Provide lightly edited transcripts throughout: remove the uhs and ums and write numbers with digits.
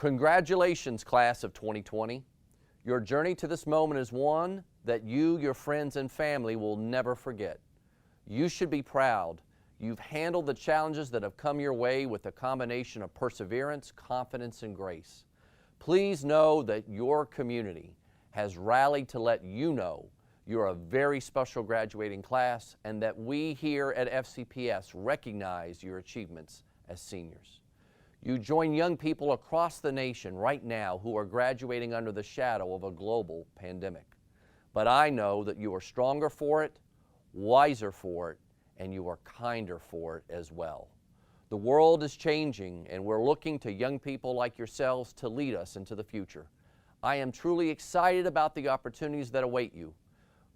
Congratulations, class of 2020. Your journey to this moment is one that you, your friends, and family will never forget. You should be proud. You've handled the challenges that have come your way with a combination of perseverance, confidence, and grace. Please know that your community has rallied to let you know you're a very special graduating class and that we here at FCPS recognize your achievements as seniors. You join young people across the nation right now who are graduating under the shadow of a global pandemic. But I know that you are stronger for it, wiser for it, and you are kinder for it as well. The world is changing, and we're looking to young people like yourselves to lead us into the future. I am truly excited about the opportunities that await you.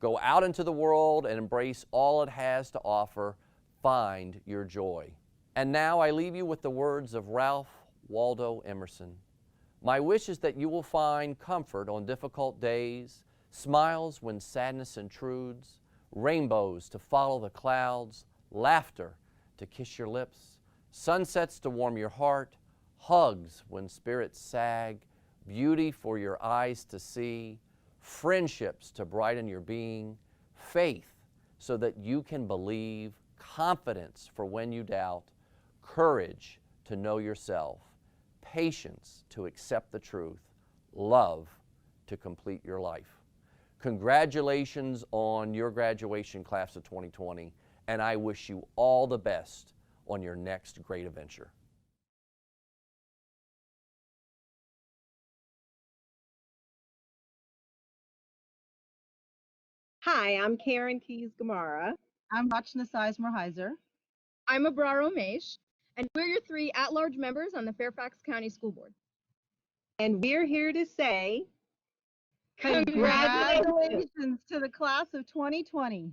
Go out into the world and embrace all it has to offer. Find your joy. And now I leave you with the words of Ralph Waldo Emerson. My wish is that you will find comfort on difficult days, smiles when sadness intrudes, rainbows to follow the clouds, laughter to kiss your lips, sunsets to warm your heart, hugs when spirits sag, beauty for your eyes to see, friendships to brighten your being, faith so that you can believe, confidence for when you doubt, courage to know yourself, patience to accept the truth, love to complete your life. Congratulations on your graduation, class of 2020, and I wish you all the best on your next great adventure. Hi, I'm Karen Keys Gamara. I'm Rachna Sizemore-Heiser. I'm Abrar Omesh, and we're your three at-large members on the Fairfax County School Board. And we're here to say Congratulations to the class of 2020.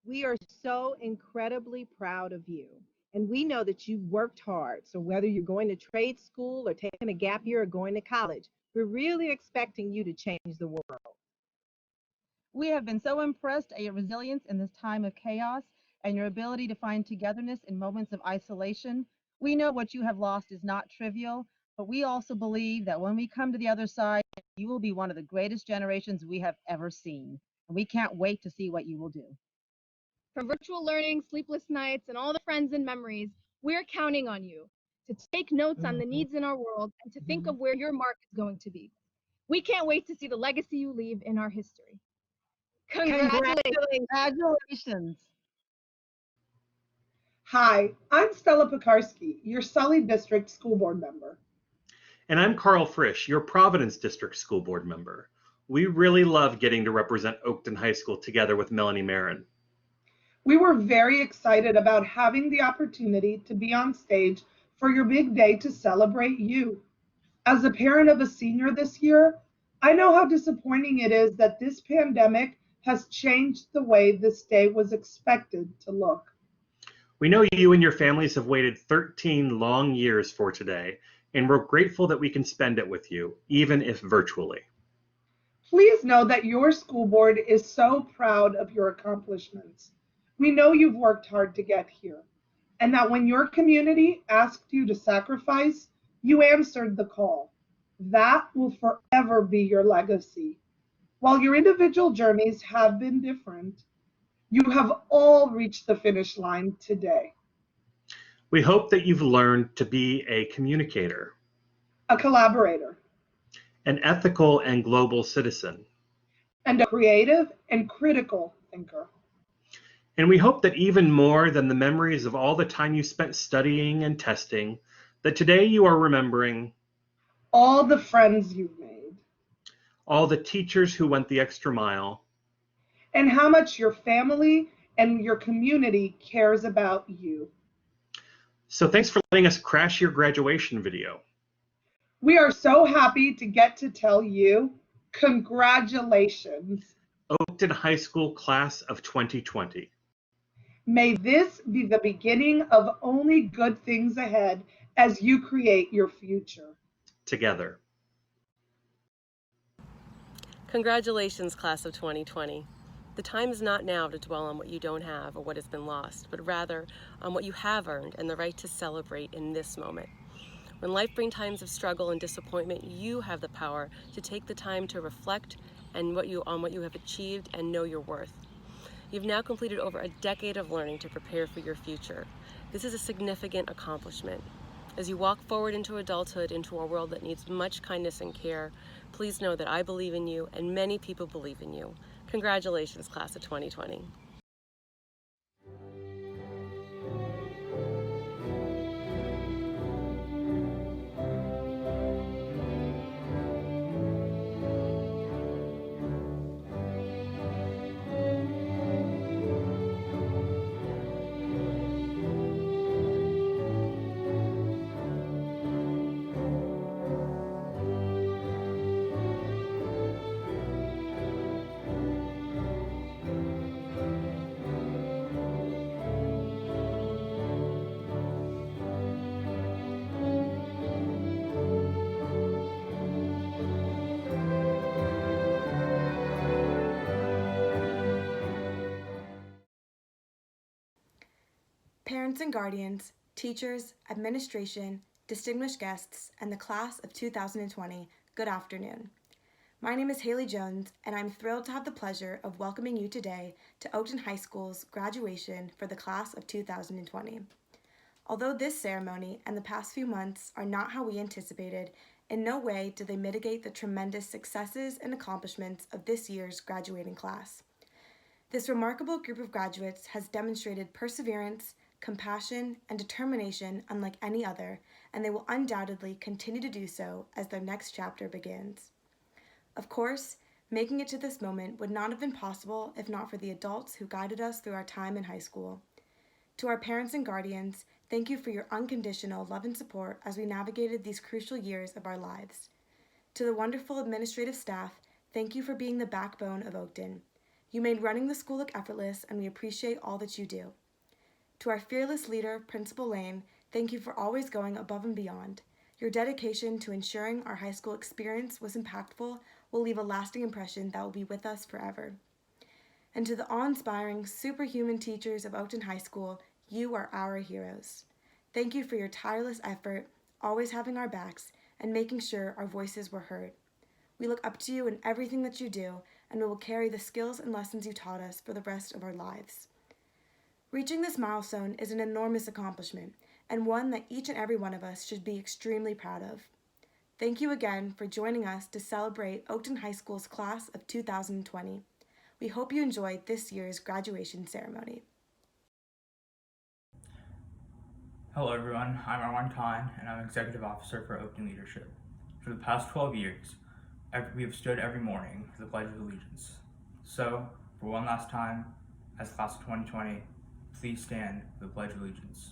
we are so incredibly proud of you. And we know that you've worked hard. So whether you're going to trade school or taking a gap year or going to college, we're really expecting you to change the world. We have been so impressed at your resilience in this time of chaos and your ability to find togetherness in moments of isolation. We know what you have lost is not trivial, but we also believe that when we come to the other side, you will be one of the greatest generations we have ever seen. And we can't wait to see what you will do. From virtual learning, sleepless nights, and all the friends and memories, we're counting on you to take notes on the needs in our world and to think of where your mark is going to be. We can't wait to see the legacy you leave in our history. Congratulations. Hi, I'm Stella Pekarsky, your Sully District School Board member. And I'm Carl Frisch, your Providence District School Board member. We really love getting to represent Oakton High School together with Melanie Marin. We were very excited about having the opportunity to be on stage for your big day to celebrate you. As a parent of a senior this year, I know how disappointing it is that this pandemic has changed the way this day was expected to look. We know you and your families have waited 13 long years for today, and we're grateful that we can spend it with you, even if virtually. Please know that your school board is so proud of your accomplishments. We know you've worked hard to get here, and that when your community asked you to sacrifice, you answered the call. That will forever be your legacy. While your individual journeys have been different, you have all reached the finish line today. We hope that you've learned to be a communicator, A collaborator, an ethical and global citizen, and a creative and critical thinker. and we hope that even more than the memories of all the time you spent studying and testing, that today you are remembering All the friends you've made, all the teachers who went the extra mile, and how much your family and your community cares about you. So thanks for letting us crash your graduation video. We are so happy to get to tell you, congratulations. Oakton High School class of 2020. May this be the beginning of only good things ahead as you create your future. Together. Congratulations, class of 2020. The time is not now to dwell on what you don't have or what has been lost, but rather on what you have earned and the right to celebrate in this moment. When life brings times of struggle and disappointment, you have the power to take the time to reflect on what you have achieved and know your worth. You've now completed over a decade of learning to prepare for your future. This is a significant accomplishment. As you walk forward into adulthood, into a world that needs much kindness and care, please know that I believe in you and many people believe in you. Congratulations, class of 2020. Parents and guardians, teachers, administration, distinguished guests, and the class of 2020, good afternoon. My name is Haley Jones, and I'm thrilled to have the pleasure of welcoming you today to Oakton High School's graduation for the class of 2020. Although this ceremony and the past few months are not how we anticipated, in no way do they mitigate the tremendous successes and accomplishments of this year's graduating class. This remarkable group of graduates has demonstrated perseverance, compassion, and determination unlike any other, and they will undoubtedly continue to do so as their next chapter begins. Of course, making it to this moment would not have been possible if not for the adults who guided us through our time in high school. To our parents and guardians, thank you for your unconditional love and support as we navigated these crucial years of our lives. To the wonderful administrative staff, thank you for being the backbone of Oakton. You made running the school look effortless, and we appreciate all that you do. To our fearless leader, Principal Lane, thank you for always going above and beyond. Your dedication to ensuring our high school experience was impactful will leave a lasting impression that will be with us forever. And to the awe-inspiring, superhuman teachers of Oakton High School, you are our heroes. Thank you for your tireless effort, always having our backs, and making sure our voices were heard. We look up to you in everything that you do, and we will carry the skills and lessons you taught us for the rest of our lives. Reaching this milestone is an enormous accomplishment, and one that each and every one of us should be extremely proud of. Thank you again for joining us to celebrate Oakton High School's class of 2020. We hope you enjoyed this year's graduation ceremony. Hello everyone, I'm Arwan Khan and I'm Executive Officer for Oakton Leadership. For the past 12 years, we have stood every morning for the Pledge of Allegiance. So, for one last time, as class of 2020, please stand for the Pledge of Allegiance.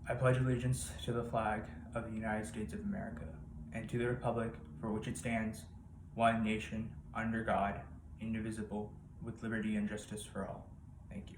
I pledge allegiance to the flag of the United States of America and to the republic for which it stands, one nation, under God, indivisible, with liberty and justice for all. Thank you.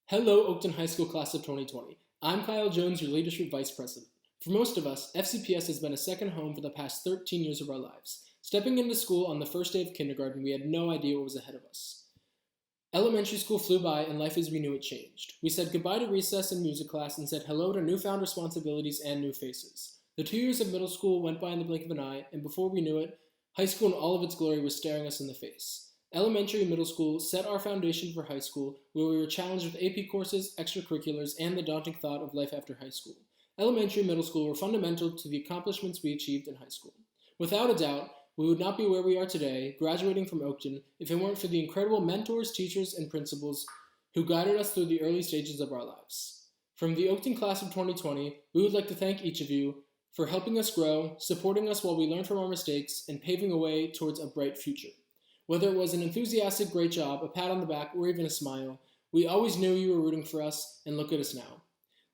Hello, Oakton High School Class of 2020. I'm Kyle Jones, your Leadership Vice President. For most of us, FCPS has been a second home for the past 13 years of our lives. Stepping into school on the first day of kindergarten, we had no idea what was ahead of us. Elementary school flew by and life as we knew it changed. We said goodbye to recess and music class and said hello to newfound responsibilities and new faces. The 2 years of middle school went by in the blink of an eye, and before we knew it, high school in all of its glory was staring us in the face. Elementary and middle school set our foundation for high school, where we were challenged with AP courses, extracurriculars, and the daunting thought of life after high school. Elementary and middle school were fundamental to the accomplishments we achieved in high school. Without a doubt, we would not be where we are today, graduating from Oakton, if it weren't for the incredible mentors, teachers, and principals who guided us through the early stages of our lives. From the Oakton Class of 2020, we would like to thank each of you for helping us grow, supporting us while we learn from our mistakes, and paving a way towards a bright future. Whether it was an enthusiastic great job, a pat on the back, or even a smile, we always knew you were rooting for us, and look at us now.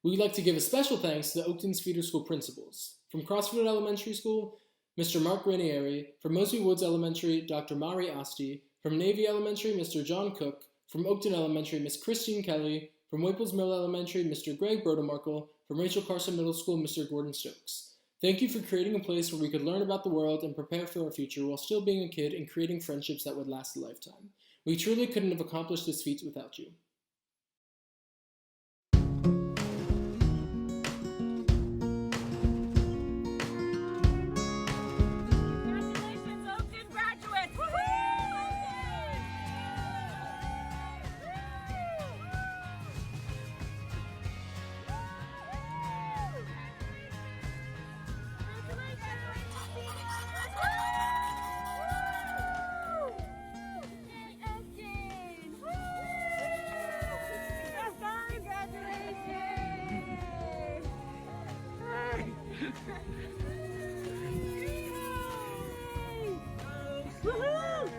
We would like to give a special thanks to the Oakton's feeder school principals. From Crossfield Elementary School, Mr. Mark Ranieri. From Mosby Woods Elementary, Dr. Mari Asti. From Navy Elementary, Mr. John Cook. From Oakton Elementary, Ms. Christine Kelly. From Waples Mill Elementary, Mr. Greg Brodemarkle. From Rachel Carson Middle School, Mr. Gordon Stokes. Thank you for creating a place where we could learn about the world and prepare for our future while still being a kid and creating friendships that would last a lifetime. We truly couldn't have accomplished this feat without you. Congratulations, Oakton graduates! Woohoo!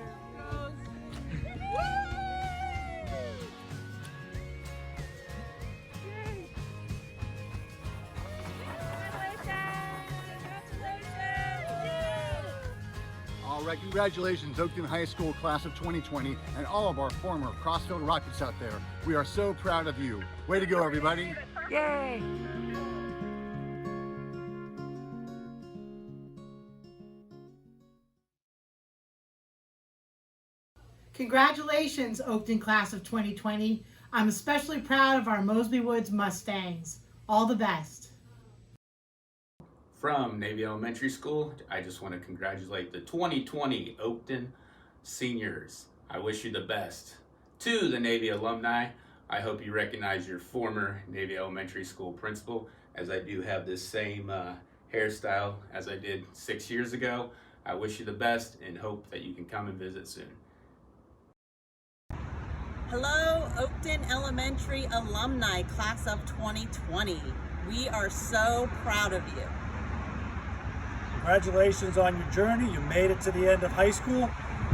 All right, congratulations, Oakton High School Class of 2020 and all of our former Crossfield Rockets out there. We are so proud of you. Way to go, everybody. Yay! Congratulations, Oakton Class of 2020. I'm especially proud of our Mosby Woods Mustangs. All the best. From Navy Elementary School, I just want to congratulate the 2020 Oakton seniors. I wish you the best. To the Navy alumni, I hope you recognize your former Navy Elementary School principal, as I do have this same hairstyle as I did 6 years ago. I wish you the best and hope that you can come and visit soon. Hello, Oakton Elementary alumni, Class of 2020. We are so proud of you. Congratulations on your journey. You made it to the end of high school.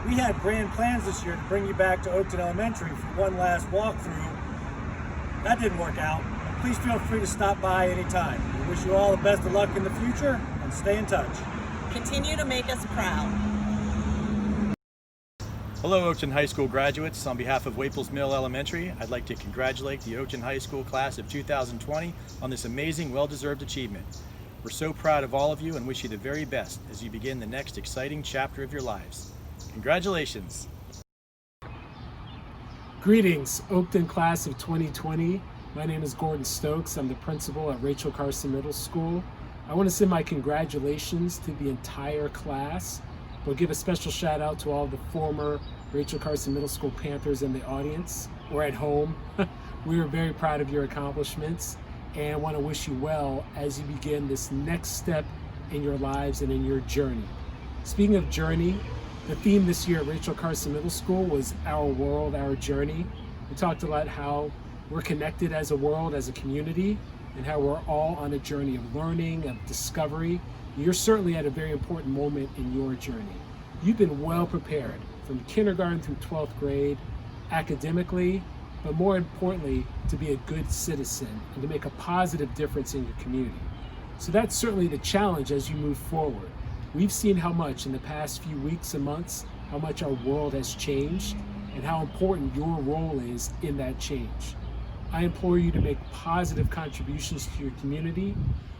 We had grand plans this year to bring you back to Oakton Elementary for one last walkthrough. That didn't work out. Please feel free to stop by anytime. We wish you all the best of luck in the future and stay in touch. Continue to make us proud. Hello, Oakton High School graduates. On behalf of Waples Mill Elementary, I'd like to congratulate the Oakton High School Class of 2020 on this amazing, well-deserved achievement. We're so proud of all of you and wish you the very best as you begin the next exciting chapter of your lives. Congratulations. Greetings, Oakton Class of 2020. My name is Gordon Stokes. I'm the principal at Rachel Carson Middle School. I want to send my congratulations to the entire class. We'll give a special shout out to all the former Rachel Carson Middle School Panthers in the audience or at home. We are very proud of your accomplishments and I want to wish you well as you begin this next step in your lives and in your journey. Speaking of journey, the theme this year at Rachel Carson Middle School was Our World, Our Journey. We talked a lot how we're connected as a world, as a community, and how we're all on a journey of learning, of discovery. You're certainly at a very important moment in your journey. You've been well prepared from kindergarten through 12th grade, academically, but more importantly, to be a good citizen and to make a positive difference in your community. So that's certainly the challenge as you move forward. We've seen how much in the past few weeks and months, how much our world has changed and how important your role is in that change. I implore you to make positive contributions to your community,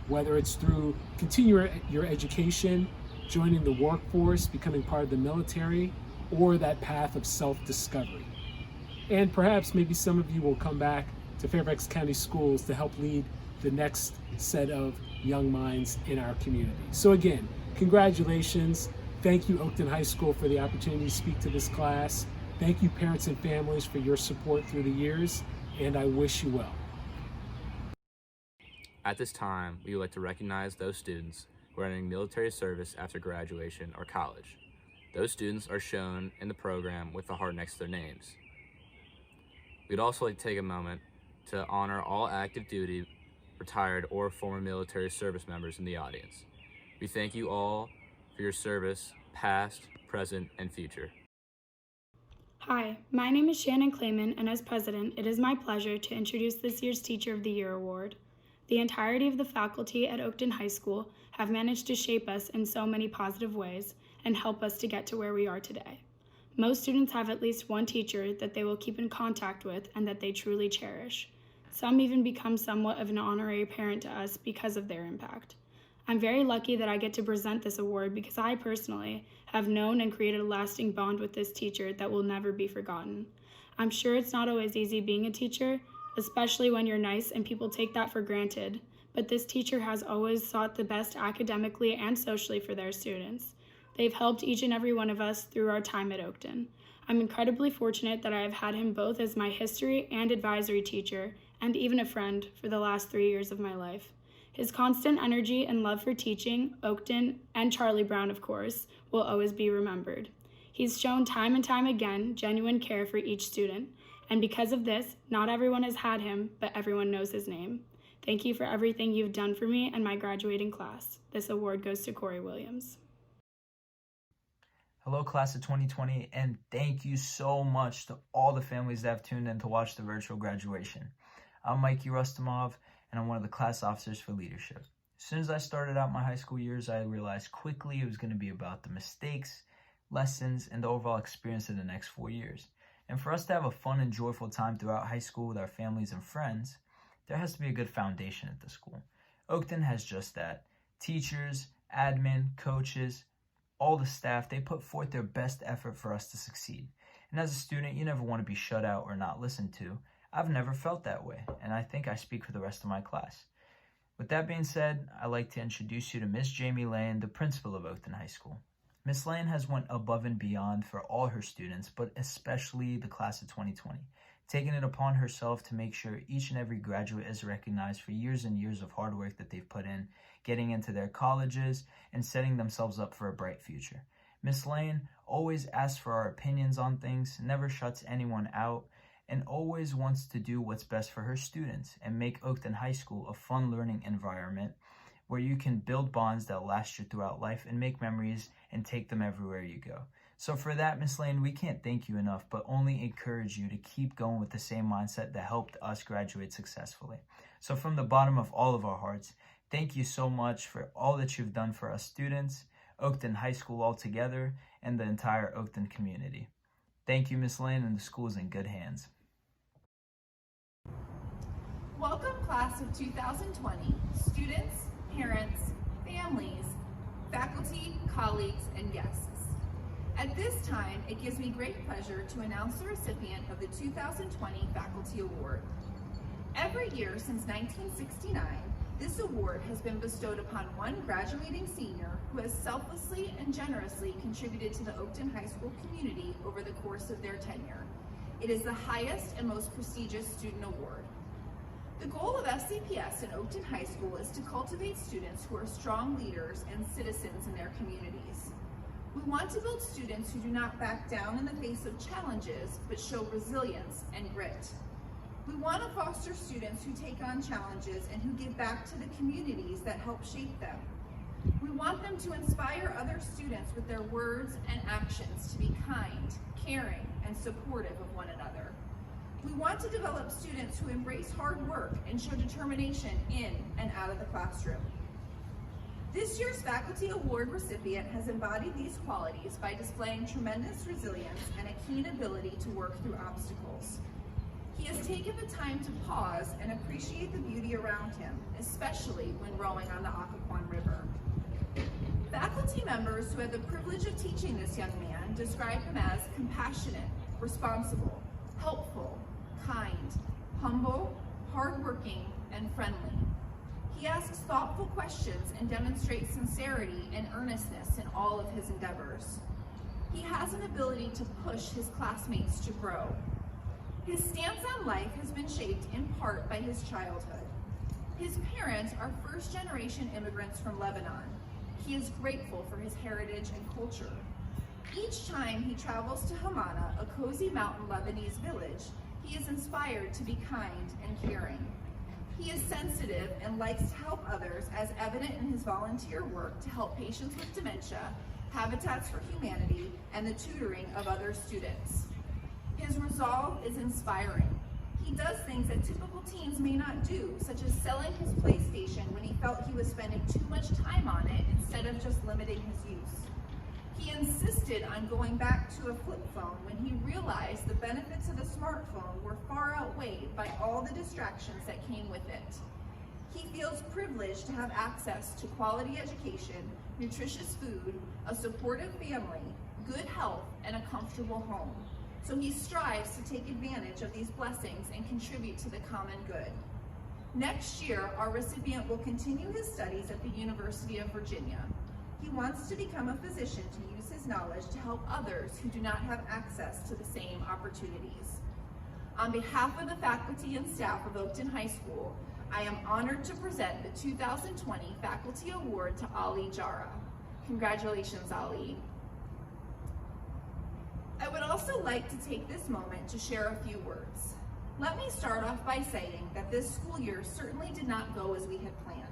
whether it's through continuing your education, joining the workforce, becoming part of the military, or that path of self-discovery. And perhaps maybe some of you will come back to Fairfax County Schools to help lead the next set of young minds in our community. So again, congratulations. Thank you, Oakton High School, for the opportunity to speak to this class. Thank you, parents and families, for your support through the years, and I wish you well. At this time, we would like to recognize those students who are entering military service after graduation or college. Those students are shown in the program with the heart next to their names. We'd also like to take a moment to honor all active duty, retired, or former military service members in the audience. We thank you all for your service, past, present, and future. Hi, my name is Shannon Clayman, and as president, it is my pleasure to introduce this year's Teacher of the Year award. The entirety of the faculty at Oakton High School have managed to shape us in so many positive ways and help us to get to where we are today. Most students have at least one teacher that they will keep in contact with and that they truly cherish. Some even become somewhat of an honorary parent to us because of their impact. I'm very lucky that I get to present this award because I personally have known and created a lasting bond with this teacher that will never be forgotten. I'm sure it's not always easy being a teacher, especially when you're nice and people take that for granted, but this teacher has always sought the best academically and socially for their students. They've helped each and every one of us through our time at Oakton. I'm incredibly fortunate that I have had him both as my history and advisory teacher, and even a friend for the last 3 years of my life. His constant energy and love for teaching, Oakton, and Charlie Brown, of course, will always be remembered. He's shown time and time again genuine care for each student, and because of this, not everyone has had him, but everyone knows his name. Thank you for everything you've done for me and my graduating class. This award goes to Corey Williams. Hello, class of 2020, and thank you so much to all the families that have tuned in to watch the virtual graduation. I'm Mikey Rustamov, and I'm one of the class officers for leadership. As soon as I started out my high school years, I realized quickly it was going to be about the mistakes, lessons, and the overall experience of the next 4 years. And for us to have a fun and joyful time throughout high school with our families and friends, there has to be a good foundation at the school. Oakton has just that. Teachers, admin, coaches, all the staff, they put forth their best effort for us to succeed. And as a student, you never want to be shut out or not listened to. I've never felt that way, and I think I speak for the rest of my class. With that being said, I'd like to introduce you to Miss Jamie Lane, the principal of Oakton High School. Miss Lane has went above and beyond for all her students, but especially the class of 2020, taking it upon herself to make sure each and every graduate is recognized for years and years of hard work that they've put in, getting into their colleges, and setting themselves up for a bright future. Miss Lane always asks for our opinions on things, never shuts anyone out, and always wants to do what's best for her students and make Oakton High School a fun learning environment where you can build bonds that last you throughout life and make memories and take them everywhere you go. So for that, Miss Lane, we can't thank you enough, but only encourage you to keep going with the same mindset that helped us graduate successfully. So from the bottom of all of our hearts, thank you so much for all that you've done for us students, Oakton High School altogether, and the entire Oakton community. Thank you, Miss Lane, and the school is in good hands. Welcome, class of 2020, students, parents, families, faculty, colleagues, and guests. At this time, it gives me great pleasure to announce the recipient of the 2020 Faculty Award. Every year since 1969, this award has been bestowed upon one graduating senior who has selflessly and generously contributed to the Oakton High School community over the course of their tenure. It is the highest and most prestigious student award. The goal of FCPS at Oakton High School is to cultivate students who are strong leaders and citizens in their communities. We want to build students who do not back down in the face of challenges, but show resilience and grit. We want to foster students who take on challenges and who give back to the communities that help shape them. We want them to inspire other students with their words and actions to be kind, caring, and supportive of one another. We want to develop students who embrace hard work and show determination in and out of the classroom. This year's Faculty Award recipient has embodied these qualities by displaying tremendous resilience and a keen ability to work through obstacles. He has taken the time to pause and appreciate the beauty around him, especially when rowing on the Occoquan River. Faculty members who had the privilege of teaching this young man describe him as compassionate, responsible, helpful, kind, humble, hardworking, and friendly. He asks thoughtful questions and demonstrates sincerity and earnestness in all of his endeavors. He has an ability to push his classmates to grow. His stance on life has been shaped in part by his childhood. His parents are first-generation immigrants from Lebanon. He is grateful for his heritage and culture. Each time he travels to Hamana, a cozy mountain Lebanese village, he is inspired to be kind and caring. He is sensitive and likes to help others, as evident in his volunteer work to help patients with dementia, Habitats for Humanity, and the tutoring of other students. His resolve is inspiring. He does things that typical teens may not do, such as selling his PlayStation when he felt he was spending too much time on it instead of just limiting his use. He insisted on going back to a flip phone when he realized the benefits of a smartphone were far outweighed by all the distractions that came with it. He feels privileged to have access to quality education, nutritious food, a supportive family, good health, and a comfortable home. So he strives to take advantage of these blessings and contribute to the common good. Next year, our recipient will continue his studies at the University of Virginia. He wants to become a physician to use his knowledge to help others who do not have access to the same opportunities. On behalf of the faculty and staff of Oakton High School, I am honored to present the 2020 Faculty Award to Ali Jara. Congratulations, Ali. I would also like to take this moment to share a few words. Let me start off by saying that this school year certainly did not go as we had planned.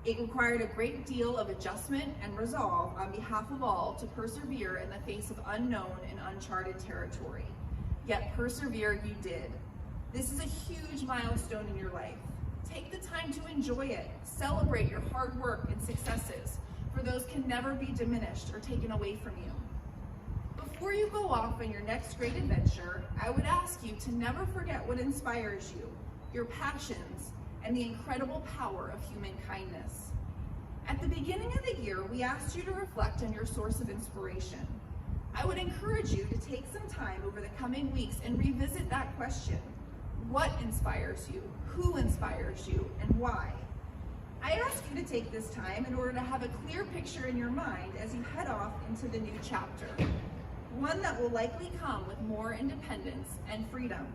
It required a great deal of adjustment and resolve on behalf of all to persevere in the face of unknown and uncharted territory. Yet persevere you did. This is a huge milestone in your life. Take the time to enjoy it. Celebrate your hard work and successes, for those can never be diminished or taken away from you. Before you go off on your next great adventure, I would ask you to never forget what inspires you, your passions, and the incredible power of human kindness. At the beginning of the year, we asked you to reflect on your source of inspiration. I would encourage you to take some time over the coming weeks and revisit that question. What inspires you? Who inspires you? And why? I ask you to take this time in order to have a clear picture in your mind as you head off into the new chapter, one that will likely come with more independence and freedom.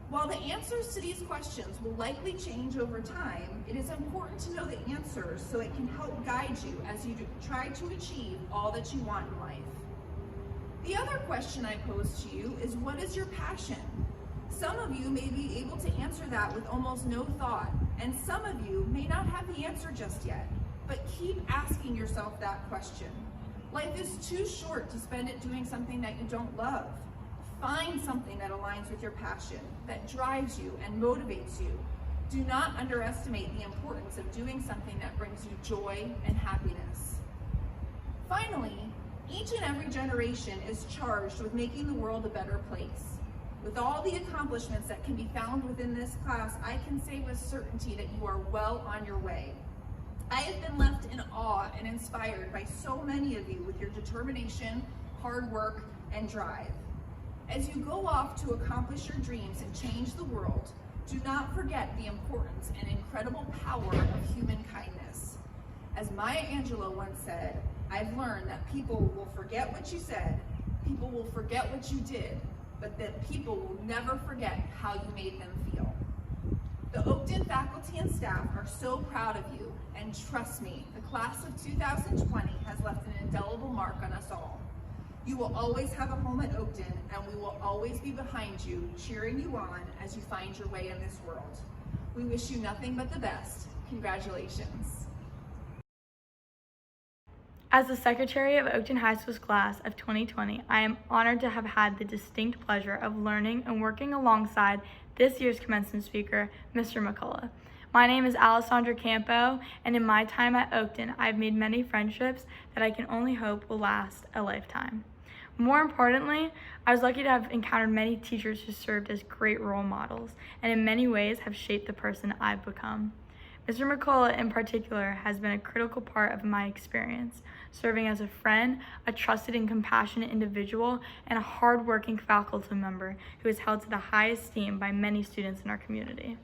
While the answers to these questions will likely change over time, it is important to know the answers so it can help guide you as you try to achieve all that you want in life. The other question I pose to you is, what is your passion? Some of you may be able to answer that with almost no thought, and some of you may not have the answer just yet, but keep asking yourself that question. Life is too short to spend it doing something that you don't love. Find something that aligns with your passion, that drives you and motivates you. Do not underestimate the importance of doing something that brings you joy and happiness. Finally, each and every generation is charged with making the world a better place. With all the accomplishments that can be found within this class, I can say with certainty that you are well on your way. I have been left in awe and inspired by so many of you with your determination, hard work, and drive. As you go off to accomplish your dreams and change the world, do not forget the importance and incredible power of human kindness. As Maya Angelou once said, I've learned that people will forget what you said, people will forget what you did, but that people will never forget how you made them feel. The Oakton faculty and staff are so proud of you, and trust me, the class of 2020 has left an indelible mark on us all. You will always have a home at Oakton, and we will always be behind you, cheering you on as you find your way in this world. We wish you nothing but the best. Congratulations. As the Secretary of Oakton High School's class of 2020, I am honored to have had the distinct pleasure of learning and working alongside this year's commencement speaker, Mr. McCullough. My name is Alessandra Campo, and in my time at Oakton, I've made many friendships that I can only hope will last a lifetime. More importantly, I was lucky to have encountered many teachers who served as great role models and in many ways have shaped the person I've become. Mr. McCullough in particular has been a critical part of my experience, serving as a friend, a trusted and compassionate individual, and a hard-working faculty member who is held to the highest esteem by many students in our community.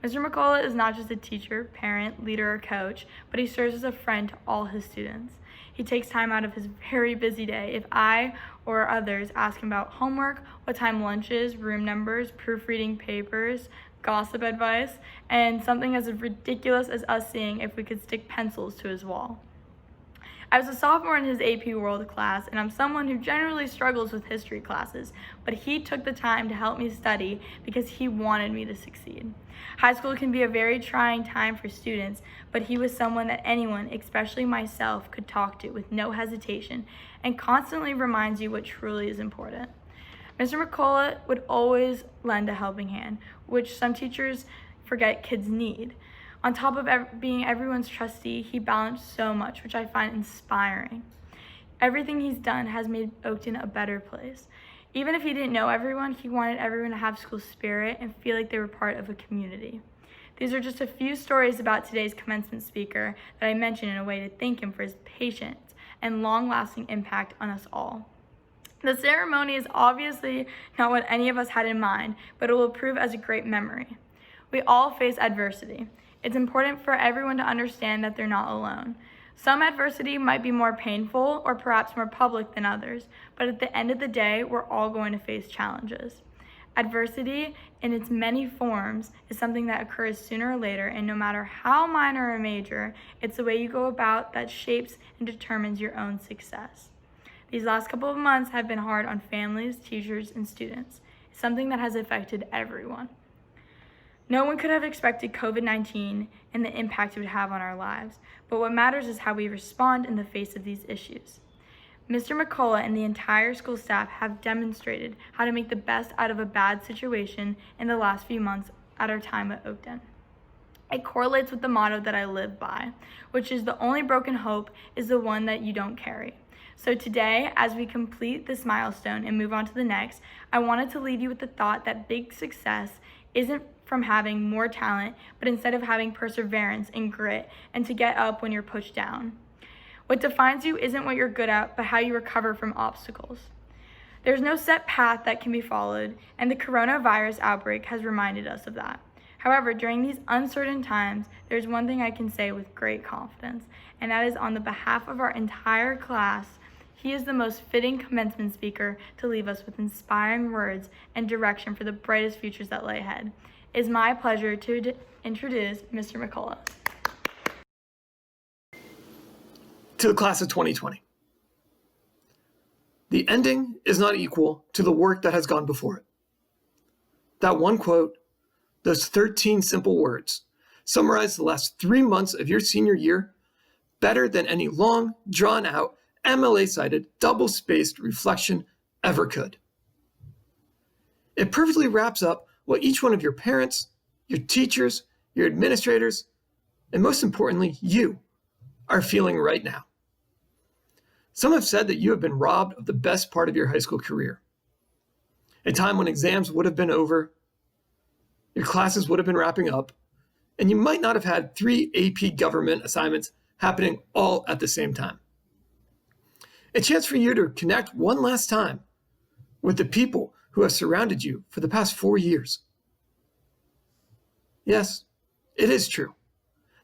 Mr. McCullough is not just a teacher, parent, leader, or coach, but he serves as a friend to all his students. He takes time out of his very busy day if I or others ask him about homework, what time lunch is, room numbers, proofreading papers, gossip advice, and something as ridiculous as us seeing if we could stick pencils to his wall. I was a sophomore in his AP World class, and I'm someone who generally struggles with history classes, but he took the time to help me study because he wanted me to succeed. High school can be a very trying time for students, but he was someone that anyone, especially myself, could talk to with no hesitation and constantly reminds you what truly is important. Mr. McCullough would always lend a helping hand, which some teachers forget kids need. On top of being everyone's trustee, he balanced so much, which I find inspiring. Everything he's done has made Oakton a better place. Even if he didn't know everyone, he wanted everyone to have school spirit and feel like they were part of a community. These are just a few stories about today's commencement speaker that I mentioned in a way to thank him for his patience and long-lasting impact on us all. The ceremony is obviously not what any of us had in mind, but it will prove as a great memory. We all face adversity. It's important for everyone to understand that they're not alone. Some adversity might be more painful or perhaps more public than others, but at the end of the day, we're all going to face challenges. Adversity, in its many forms, is something that occurs sooner or later, and no matter how minor or major, it's the way you go about that shapes and determines your own success. These last couple of months have been hard on families, teachers, and students. It's something that has affected everyone. No one could have expected COVID-19 and the impact it would have on our lives, but what matters is how we respond in the face of these issues. Mr. McCullough and the entire school staff have demonstrated how to make the best out of a bad situation in the last few months at our time at Oakton. It correlates with the motto that I live by, which is the only broken hope is the one that you don't carry. So today, as we complete this milestone and move on to the next, I wanted to leave you with the thought that big success isn't from having more talent, but instead of having perseverance and grit and to get up when you're pushed down. What defines you isn't what you're good at, but how you recover from obstacles. There's no set path that can be followed, and the coronavirus outbreak has reminded us of that. However, during these uncertain times, there's one thing I can say with great confidence, and that is on the behalf of our entire class, he is the most fitting commencement speaker to leave us with inspiring words and direction for the brightest futures that lay ahead. It is my pleasure to introduce Mr. McCullough. To the class of 2020. The ending is not equal to the work that has gone before it. That one quote, those 13 simple words, summarize the last 3 months of your senior year better than any long, drawn-out, MLA-cited, double-spaced reflection ever could. It perfectly wraps up what each one of your parents, your teachers, your administrators, and most importantly, you are feeling right now. Some have said that you have been robbed of the best part of your high school career. A time when exams would have been over, your classes would have been wrapping up, and you might not have had 3 AP government assignments happening all at the same time. A chance for you to connect one last time with the people who have surrounded you for the past 4 years. Yes, it is true.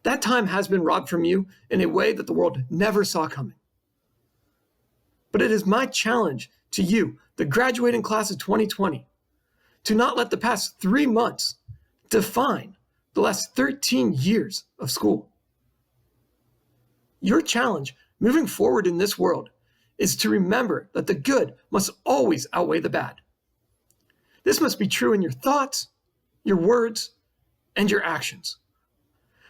That time has been robbed from you in a way that the world never saw coming. But it is my challenge to you, the graduating class of 2020, to not let the past 3 months define the last 13 years of school. Your challenge moving forward in this world is to remember that the good must always outweigh the bad. This must be true in your thoughts, your words, and your actions.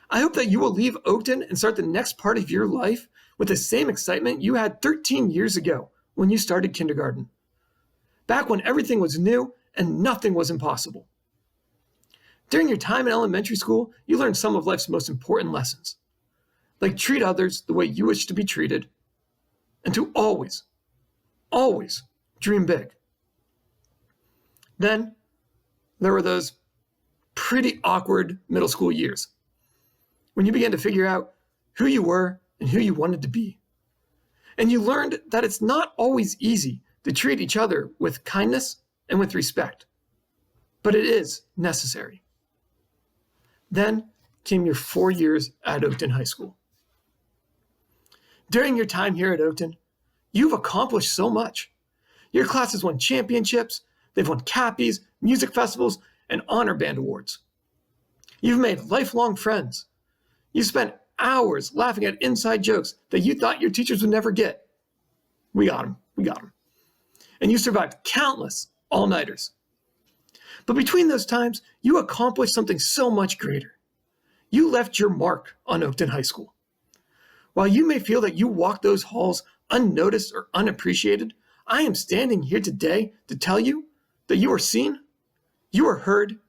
I hope that you will leave Oakton and start the next part of your life with the same excitement you had 13 years ago when you started kindergarten, back when everything was new and nothing was impossible. During your time in elementary school, you learned some of life's most important lessons, like treat others the way you wish to be treated, and to always, always dream big. Then there were those pretty awkward middle school years when you began to figure out who you were and who you wanted to be. And you learned that it's not always easy to treat each other with kindness and with respect, but it is necessary. Then came your 4 years at Oakton High School. During your time here at Oakton, you've accomplished so much. Your class has won championships, they've won Cappies, music festivals, and honor band awards. You've made lifelong friends. You spent hours laughing at inside jokes that you thought your teachers would never get. We got them. And you survived countless all-nighters. But between those times, you accomplished something so much greater. You left your mark on Oakton High School. While you may feel that you walked those halls unnoticed or unappreciated, I am standing here today to tell you that you are seen, you are heard,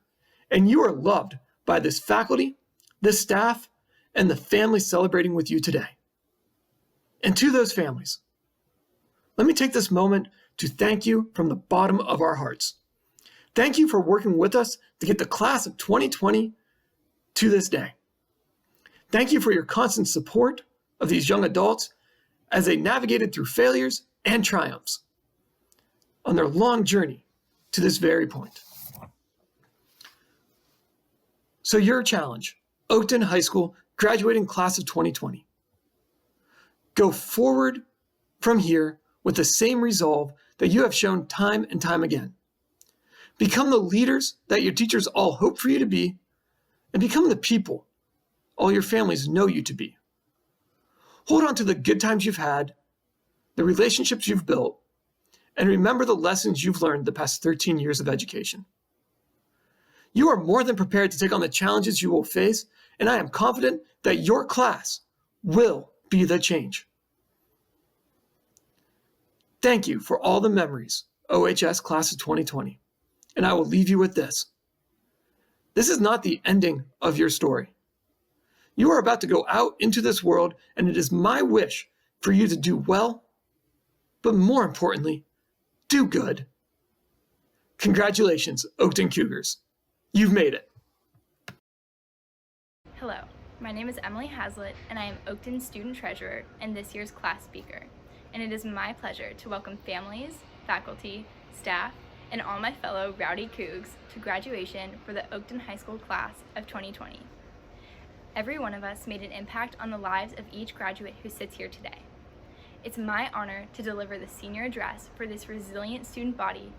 and you are loved by this faculty, this staff, and the families celebrating with you today. And to those families, let me take this moment to thank you from the bottom of our hearts. Thank you for working with us to get the class of 2020 to this day. Thank you for your constant support of these young adults as they navigated through failures and triumphs on their long journey to this very point. So your challenge, Oakton High School graduating class of 2020. Go forward from here with the same resolve that you have shown time and time again. Become the leaders that your teachers all hope for you to be, and become the people all your families know you to be. Hold on to the good times you've had, the relationships you've built, and remember the lessons you've learned the past 13 years of education. You are more than prepared to take on the challenges you will face, and I am confident that your class will be the change. Thank you for all the memories, OHS Class of 2020, and I will leave you with this. This is not the ending of your story. You are about to go out into this world, and it is my wish for you to do well, but more importantly, do good. Congratulations, Oakton Cougars. You've made it. Hello, my name is Emily Hazlitt, and I am Oakton's Student Treasurer and this year's class speaker. And it is my pleasure to welcome families, faculty, staff, and all my fellow Rowdy Cougs to graduation for the Oakton High School class of 2020. Every one of us made an impact on the lives of each graduate who sits here today. It's my honor to deliver the senior address for this resilient student body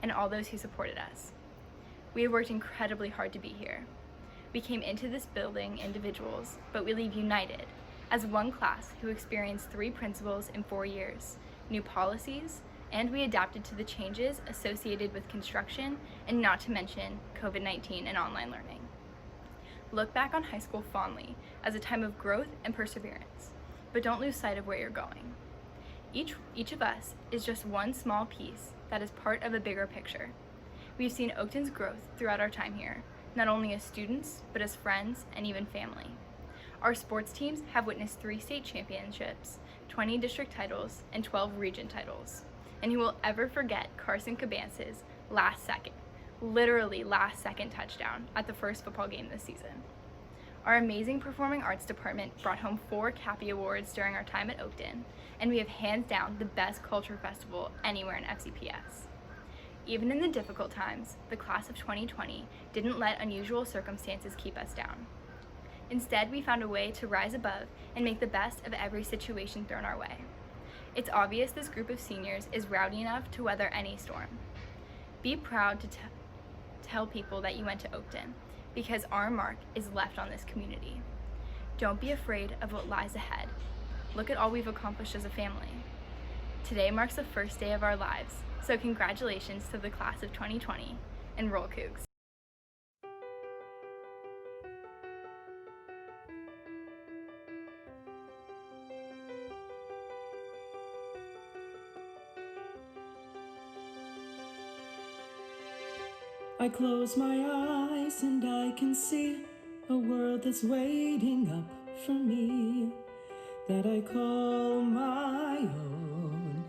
and all those who supported us. We have worked incredibly hard to be here. We came into this building individuals, but we leave united as one class who experienced 3 principals in 4 years, new policies, and we adapted to the changes associated with construction and not to mention COVID-19 and online learning. Look back on high school fondly as a time of growth and perseverance, but don't lose sight of where you're going. Each of us is just one small piece that is part of a bigger picture. We've seen Oakton's growth throughout our time here, not only as students, but as friends and even family. Our sports teams have witnessed 3 state championships, 20 district titles, and 12 region titles. And who will ever forget Carson Cabance's last second touchdown at the first football game this season. Our amazing performing arts department brought home 4 Cappy Awards during our time at Oakton, and we have hands down the best culture festival anywhere in FCPS. Even in the difficult times, the class of 2020 didn't let unusual circumstances keep us down. Instead, we found a way to rise above and make the best of every situation thrown our way. It's obvious this group of seniors is rowdy enough to weather any storm. Be proud to tell people that you went to Oakton, because our mark is left on this community. Don't be afraid of what lies ahead. Look at all we've accomplished as a family. Today marks the first day of our lives, so congratulations to the class of 2020, and roll Cougs. I close my eyes and I can see a world that's waiting up for me, that I call my own.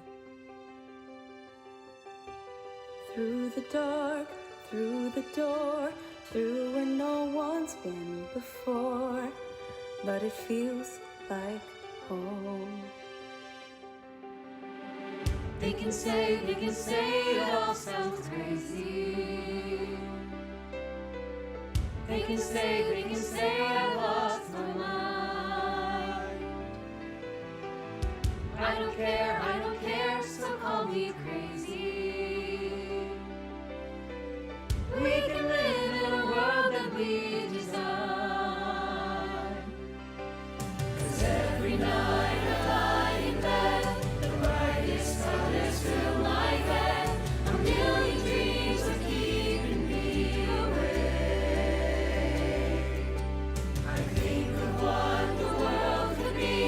Through the dark, through the door, through where no one's been before, but it feels like home. They can say it all sounds crazy. They can say I lost my mind. I don't care, so call me crazy. We can live in a world that we design. 'Cause every night I lie in bed, the brightest colors fill my head. A million dreams are keeping me awake. I think of what the world could be,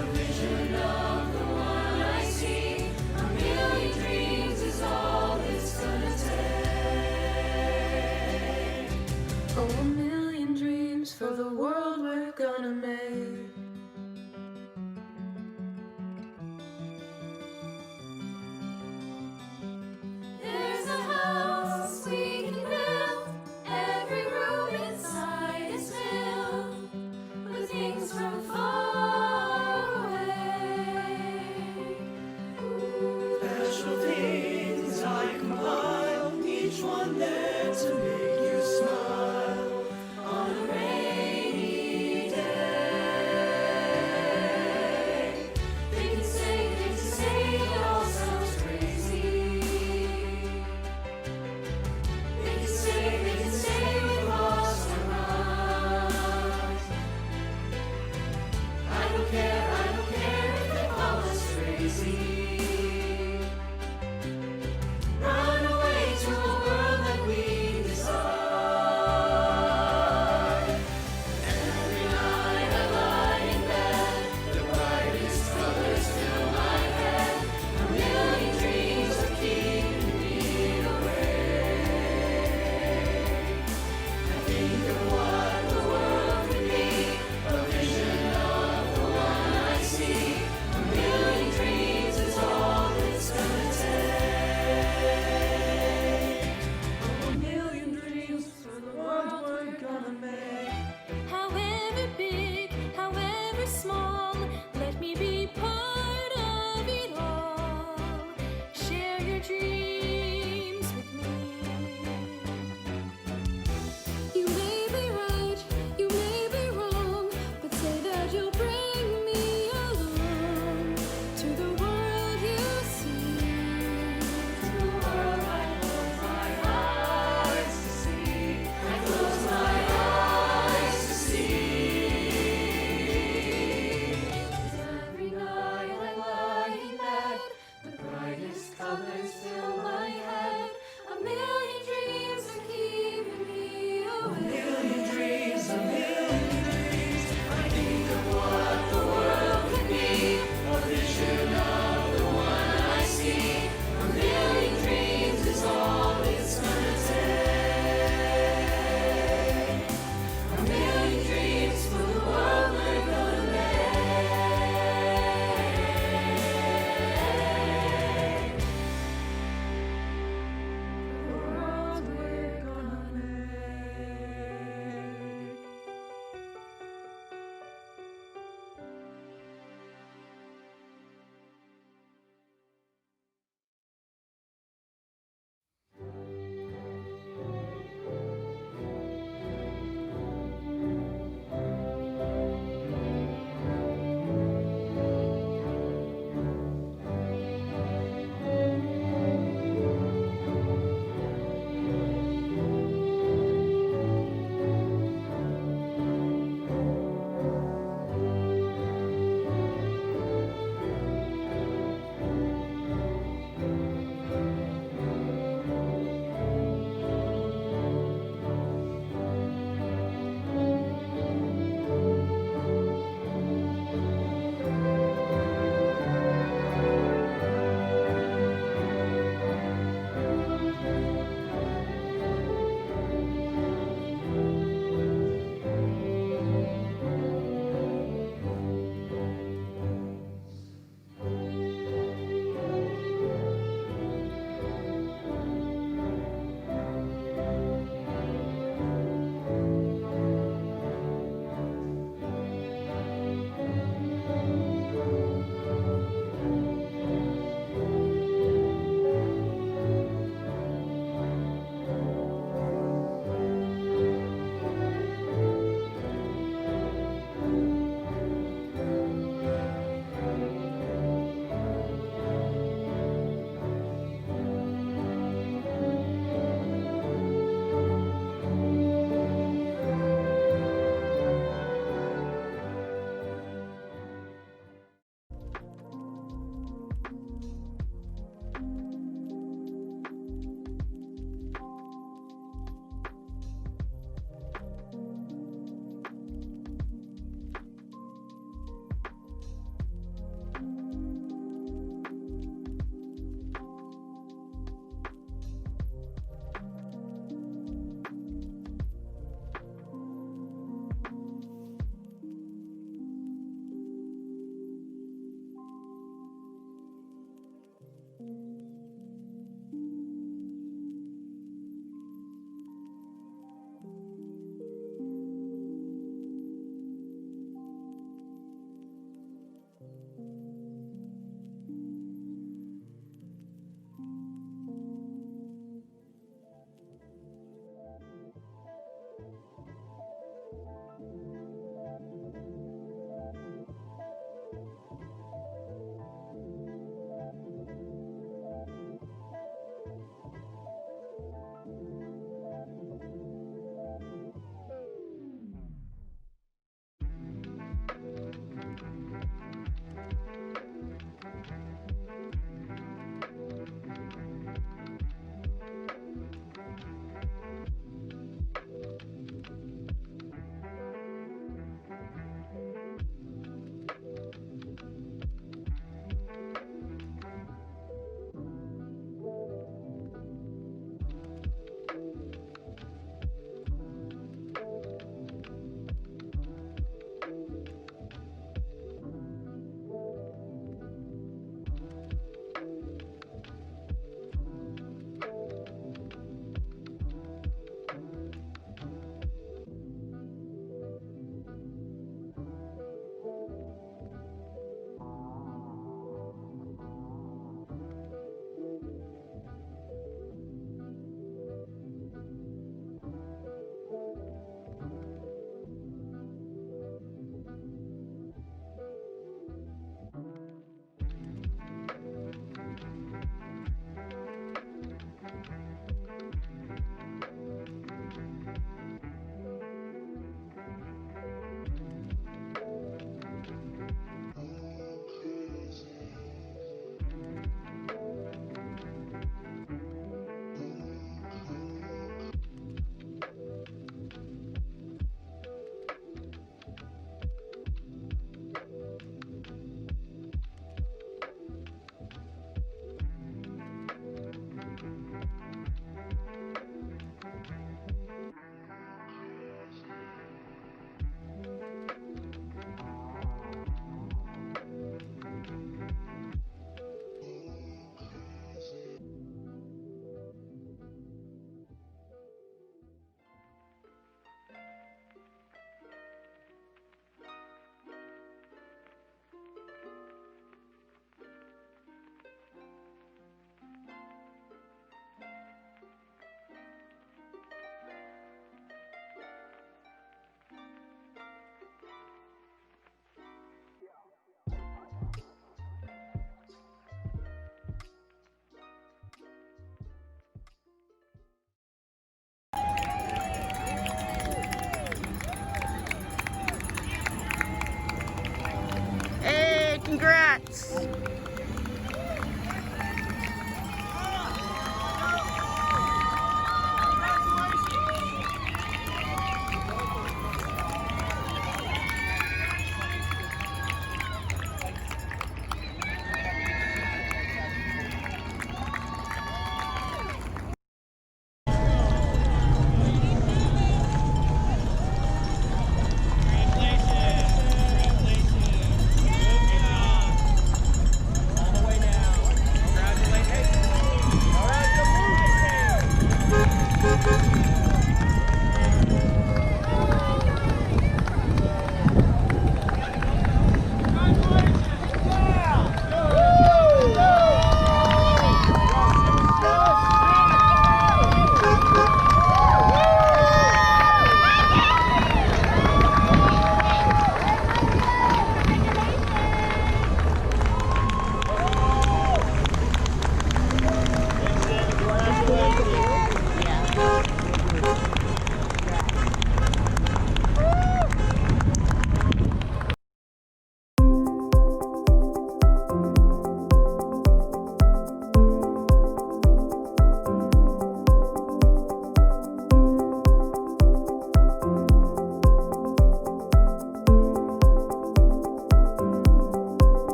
a vision of the one I see.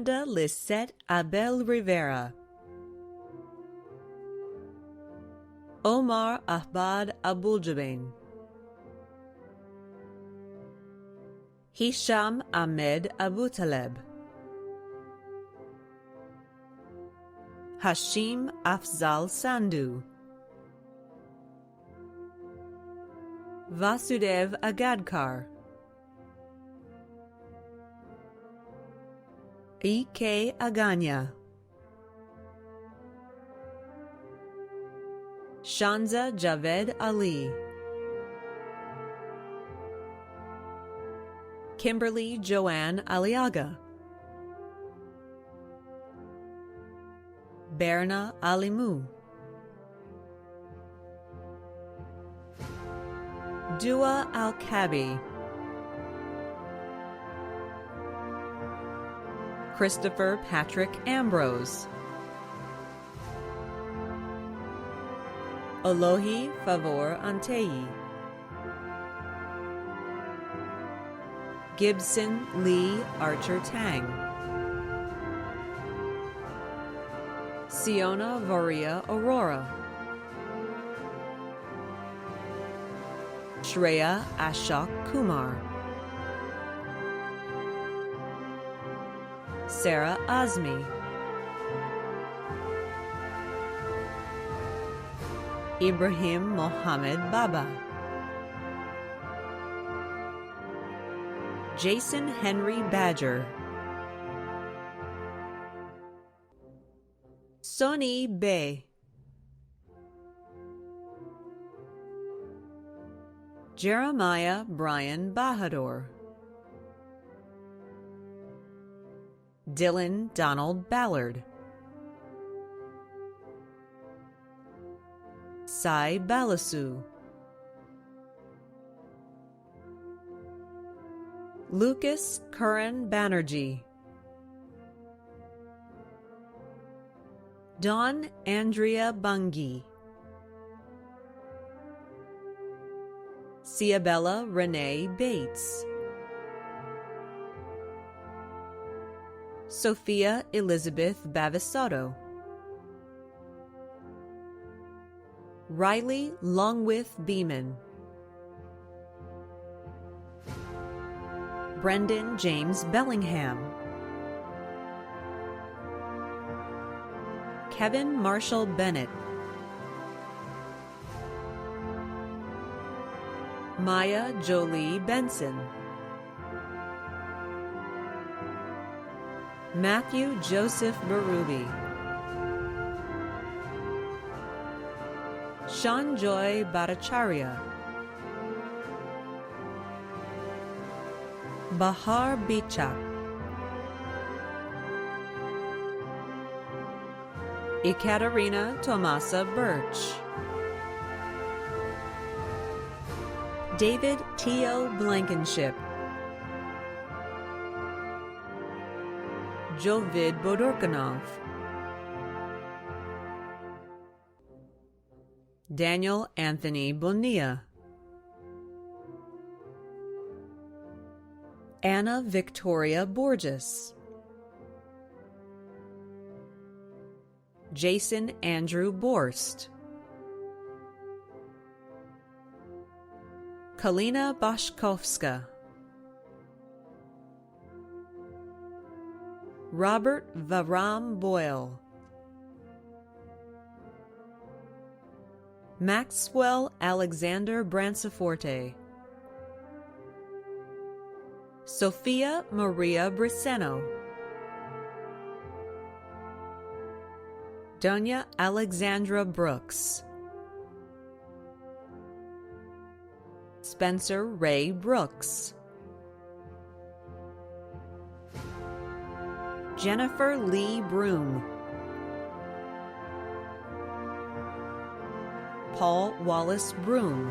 Imelda Lisette Abel Rivera, Omar Ahbad Abuljabain, Hisham Ahmed Abutaleb, Hashim Afzal Sandhu, Vasudev Agadkar, E.K. Aganya, Shanza Javed Ali, Kimberly Joanne Aliaga, Berna Alimu, Dua Al-Kabi, Christopher Patrick Ambrose, Olohi Favor Antei, Gibson Lee Archer Tang, Siona Varia Aurora, Shreya Ashok Kumar, Sarah Azmi, Ibrahim Mohammed Baba, Jason Henry Badger, Soni Bey, Jeremiah Brian Bahadur, Dylan Donald Ballard, Sai Balasu, Lucas Curran Banerjee, Dawn Andrea Bungie, Ciabella Renee Bates, Sophia Elizabeth Bavisotto, Riley Longwith Beeman, Brendan James Bellingham, Kevin Marshall Bennett, Maya Jolie Benson, Matthew Joseph Barubi, Shanjoy Bhattacharya, Bahar Bichak, Ekaterina Tomasa Birch, David T.O. Blankenship, Jovid Bodorkanov, Daniel Anthony Bonilla, Anna Victoria Borges, Jason Andrew Borst, Kalina Bashkovska, Robert Varam Boyle, Maxwell Alexander Branciforte, Sophia Maria Briseno, Donya Alexandra Brooks, Spencer Ray Brooks, Jennifer Lee Broom, Paul Wallace Broom,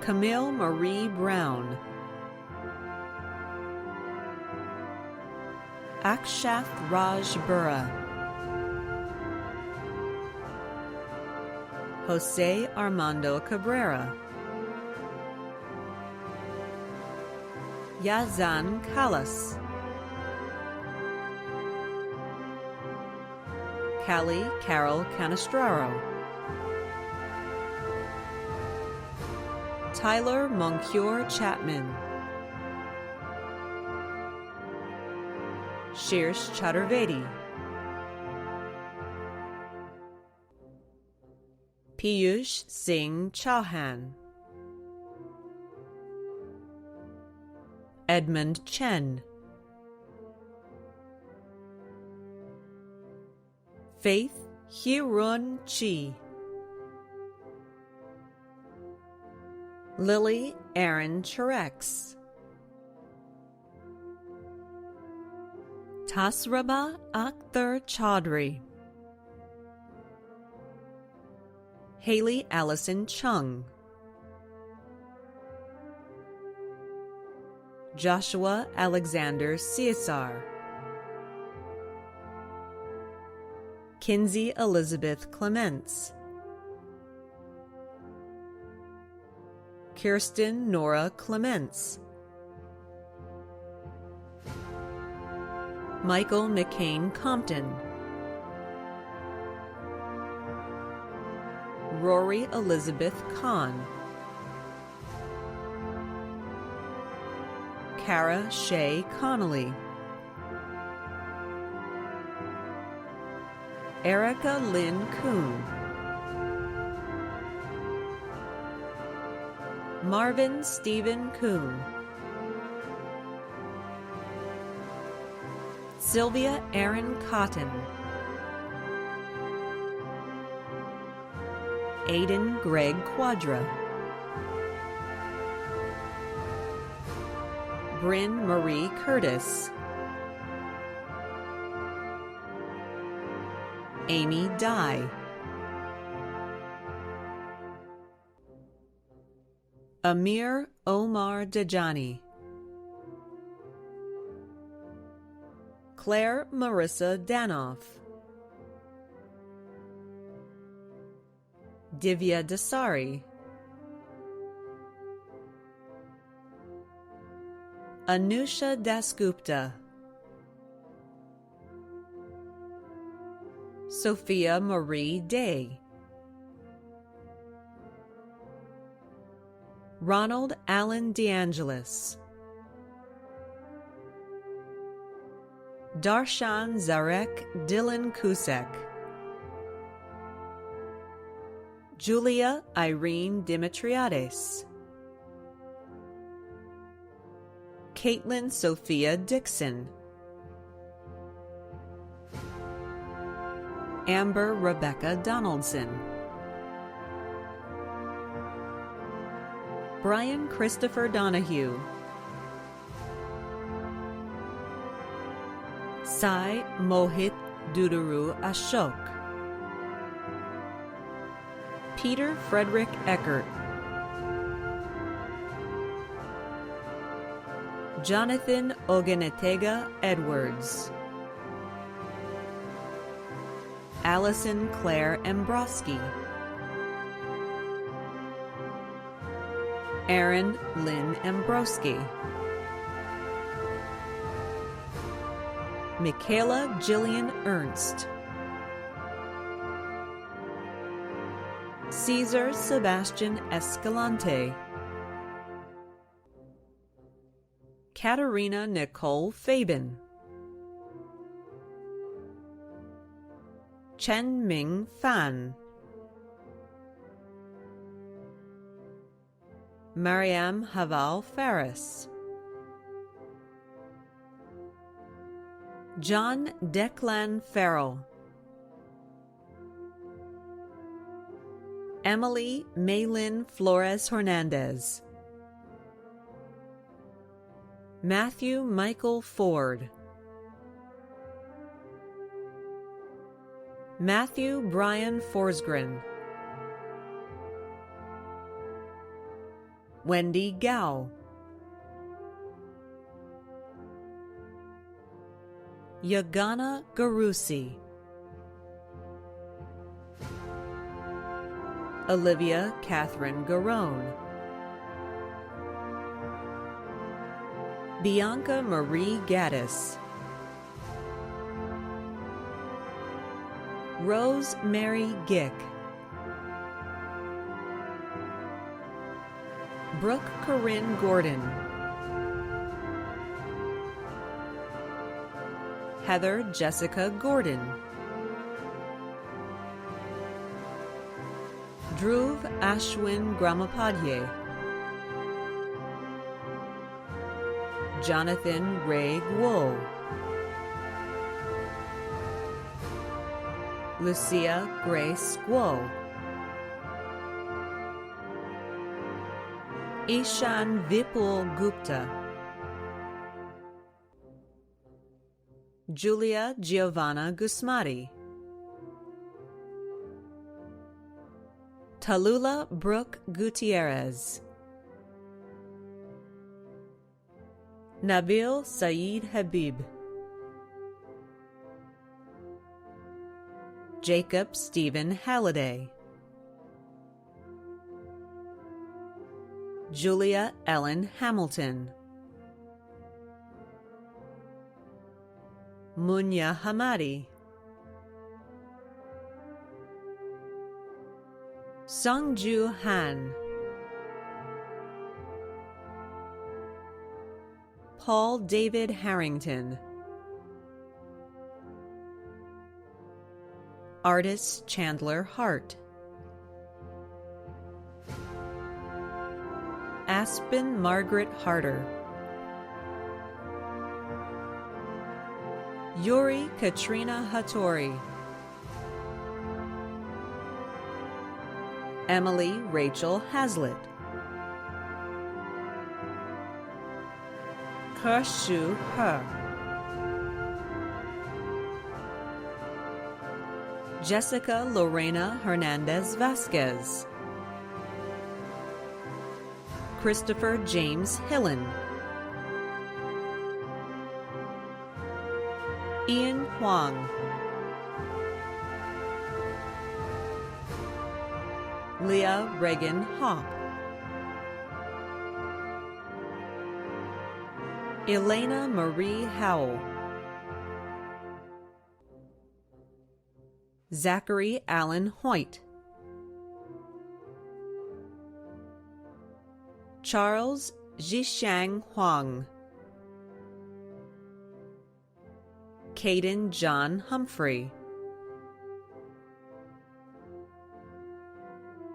Camille Marie Brown, Akshath Raj Burra, Jose Armando Cabrera, Yazan Kalas, Callie Carol Canestraro, Tyler Moncure Chapman, Shirsh Chaturvedi, Piyush Singh Chauhan, Edmund Chen, Faith Hirun Chi, Lily Aaron Churex, Tasraba Akhtar Chaudhry, Haley Allison Chung, Joshua Alexander Caesar, Kinsey Elizabeth Clements, Kirsten Nora Clements, Michael McCain Compton, Rory Elizabeth Kahn, Kara Shea Connolly, Erica Lynn Kuhn, Marvin Stephen Kuhn, Sylvia Aaron Cotton, Aiden Greg Quadra, Bryn Marie Curtis, Amy Dye, Amir Omar Dejani, Claire Marissa Danoff, Divya Dasari, Anusha Dasgupta, Sophia Marie Day, Ronald Allen DeAngelis, Darshan Zarek Dylan Kusek, Julia Irene Dimitriades, Caitlin Sophia Dixon, Amber Rebecca Donaldson, Brian Christopher Donahue, Sai Mohit Dudaru Ashok, Peter Frederick Eckert, Jonathan Ogenetega Edwards, Allison Claire Ambrosky, Aaron Lynn Ambrosky, Michaela Jillian Ernst, Cesar Sebastian Escalante, Katerina Nicole Fabin, Chen Ming Fan, Mariam Haval Farris, John Declan Farrell, Emily Maylin Flores Hernandez, Matthew Michael Ford, Matthew Brian Forsgren, Wendy Gao, Yagana Garusi, Olivia Catherine Garone, Bianca Marie Gaddis, Rose Mary Gick, Brooke Corinne Gordon, Heather Jessica Gordon, Dhruv Ashwin Gramapadye, Jonathan Ray Guo, Lucia Grace Guo, Ishan Vipul Gupta, Julia Giovanna Gusmati, Tallulah Brooke Gutierrez, Nabil Saeed Habib, Jacob Stephen Halliday, Julia Ellen Hamilton, Munya Hamadi, Sungju Han, Paul David Harrington, Artist Chandler Hart, Aspen Margaret Harder, Yuri Katrina Hattori, Emily Rachel Hazlitt, Kershu He, Jessica Lorena Hernandez Vasquez, Christopher James Hillen, Ian Huang, Leah Reagan Hopp, Elena Marie Howell, Zachary Allen Hoyt, Charles Zhishang Huang, Caden John Humphrey,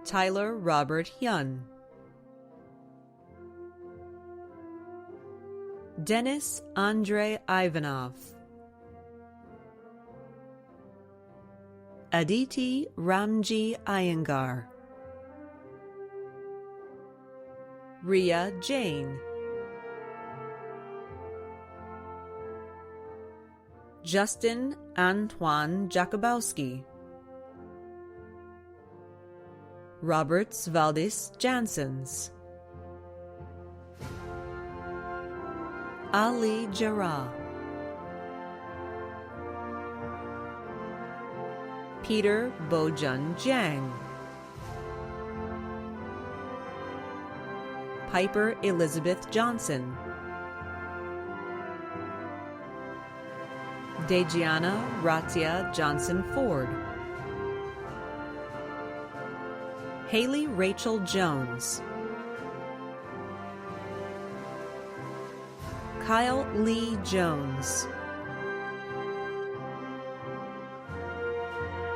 Tyler Robert Hyun, Dennis Andre Ivanov, Aditi Ramji Iyengar, Ria Jain, Justin Antoine Jakubowski, Robert Svaldis Jansons, Ali Jarrah, Peter Bojun Jiang, Piper Elizabeth Johnson, Dejiana Ratia Johnson Ford, Haley Rachel Jones, Kyle Lee Jones,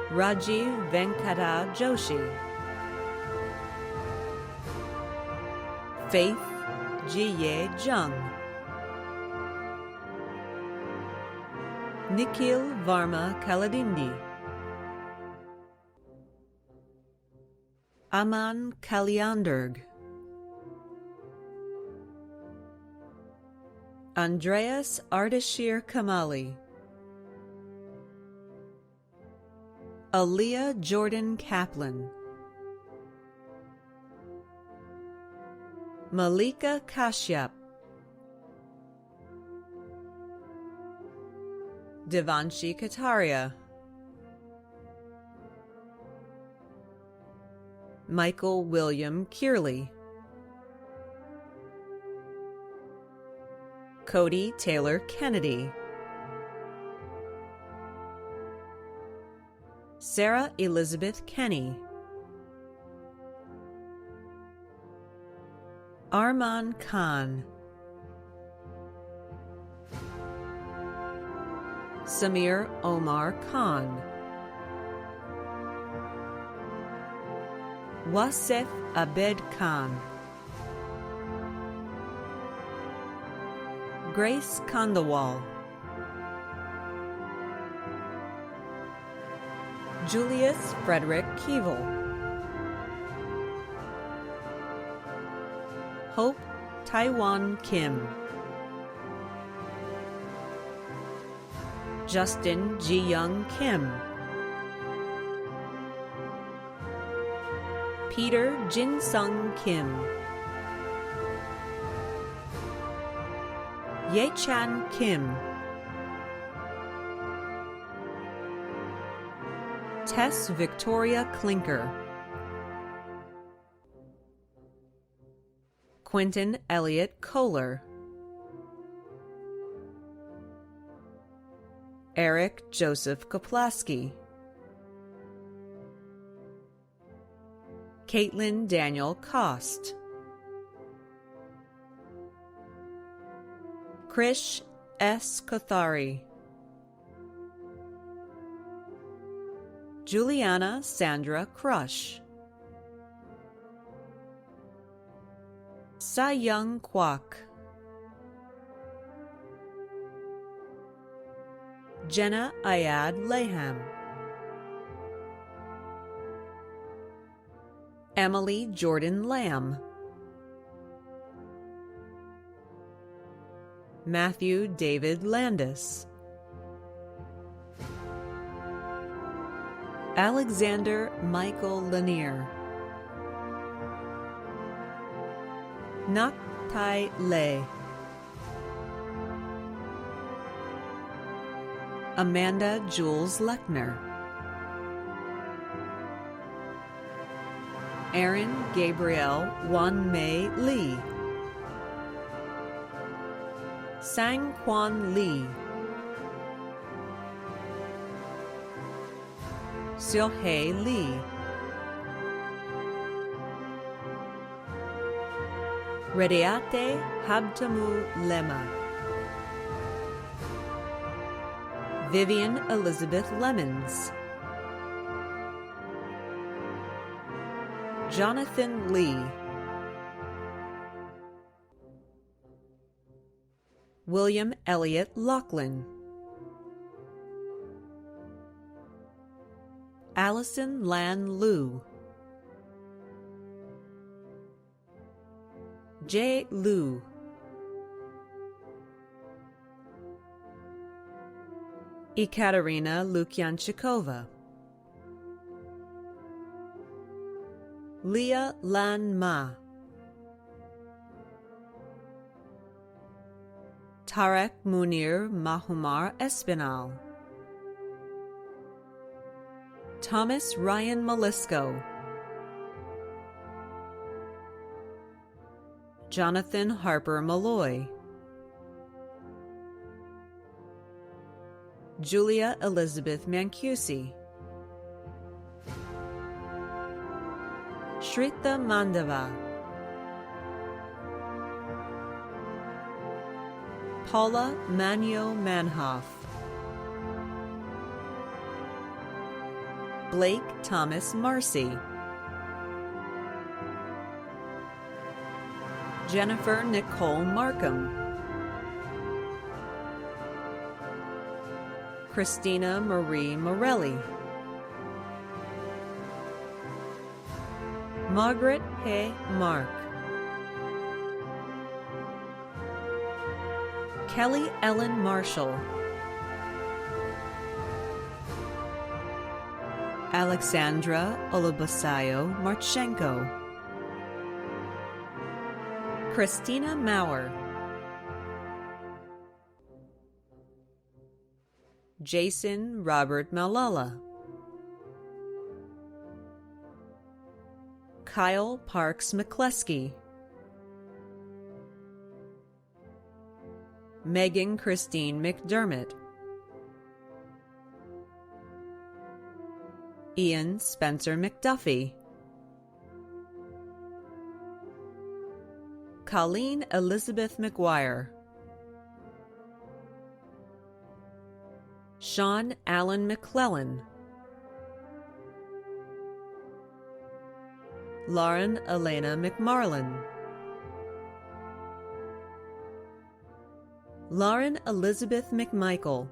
Rajiv Venkata Joshi, Faith Jiye Jung, Nikhil Varma Kaladindi, Aman Kalyanderg, Andreas Ardashir Kamali, Aaliyah Jordan Kaplan, Malika Kashyap, Devanshi Kataria, Michael William Kearley, Cody Taylor Kennedy, Sarah Elizabeth Kenny, Arman Khan, Samir Omar Khan, Wasef Abed Khan, Grace Kandawal, Julius Frederick Keevel, Hope Taiwan Kim, Justin Ji-young Kim, Peter Jin-sung Kim, Ye-chan Kim, Tess Victoria Klinker, Quentin Elliott Kohler, Eric Joseph Kaplaski, Caitlin Daniel Cost, Krish S. Kothari, Juliana Sandra Crush, Sa-young Kwok, Jenna Ayad Laham, Emily Jordan Lamb, Matthew David Landis, Alexander Michael Lanier, Nak Tai Le, Amanda Jules Lechner, Aaron Gabriel Wan Mei Lee, Sang Kwan Lee, Seo-hei Lee, Rediate Habtamu Lema, Vivian Elizabeth Lemons, Jonathan Lee, William Elliott Lachlan, Allison Lan Liu, J. Liu, Ekaterina Lukyanchikova, Leah Lan Ma, Tarek Munir Mahumar Espinal, Thomas Ryan Malisco, Jonathan Harper Malloy, Julia Elizabeth Mancusi, Shrita Mandava, Paula Manyo Manhoff, Blake Thomas Marcy, Jennifer Nicole Markham, Christina Marie Morelli, Margaret Hay Mark, Kelly Ellen Marshall, Alexandra Olubasayo Marchenko, Christina Maurer, Jason Robert Malala, Kyle Parks McCleskey, Megan Christine McDermott. Ian Spencer McDuffie. Colleen Elizabeth McGuire. Sean Allen McClellan. Lauren Elena McMarlin. Lauren Elizabeth McMichael.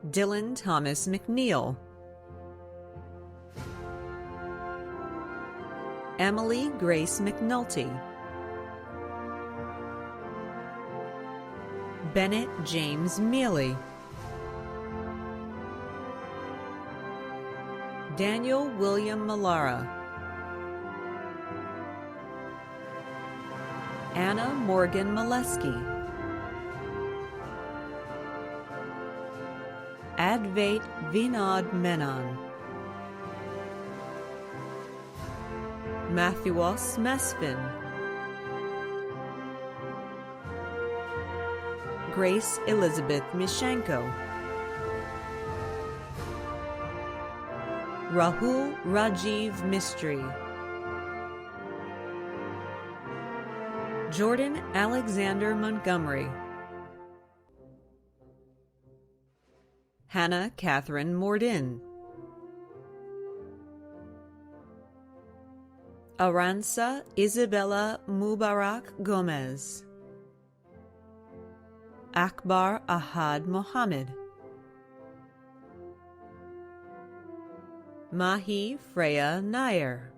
Dylan Thomas McNeil. Emily Grace McNulty. Bennett James Mealy. Daniel William Malara. Anna Morgan Molesky. Advait Vinod Menon. Matthewas Mespin. Grace Elizabeth Mishenko. Rahul Rajiv Mistry. Jordan Alexander Montgomery. Hannah Catherine Mordin. Aranza Isabella Mubarak Gomez. Akbar Ahad Mohammed. Mahi Freya Nair.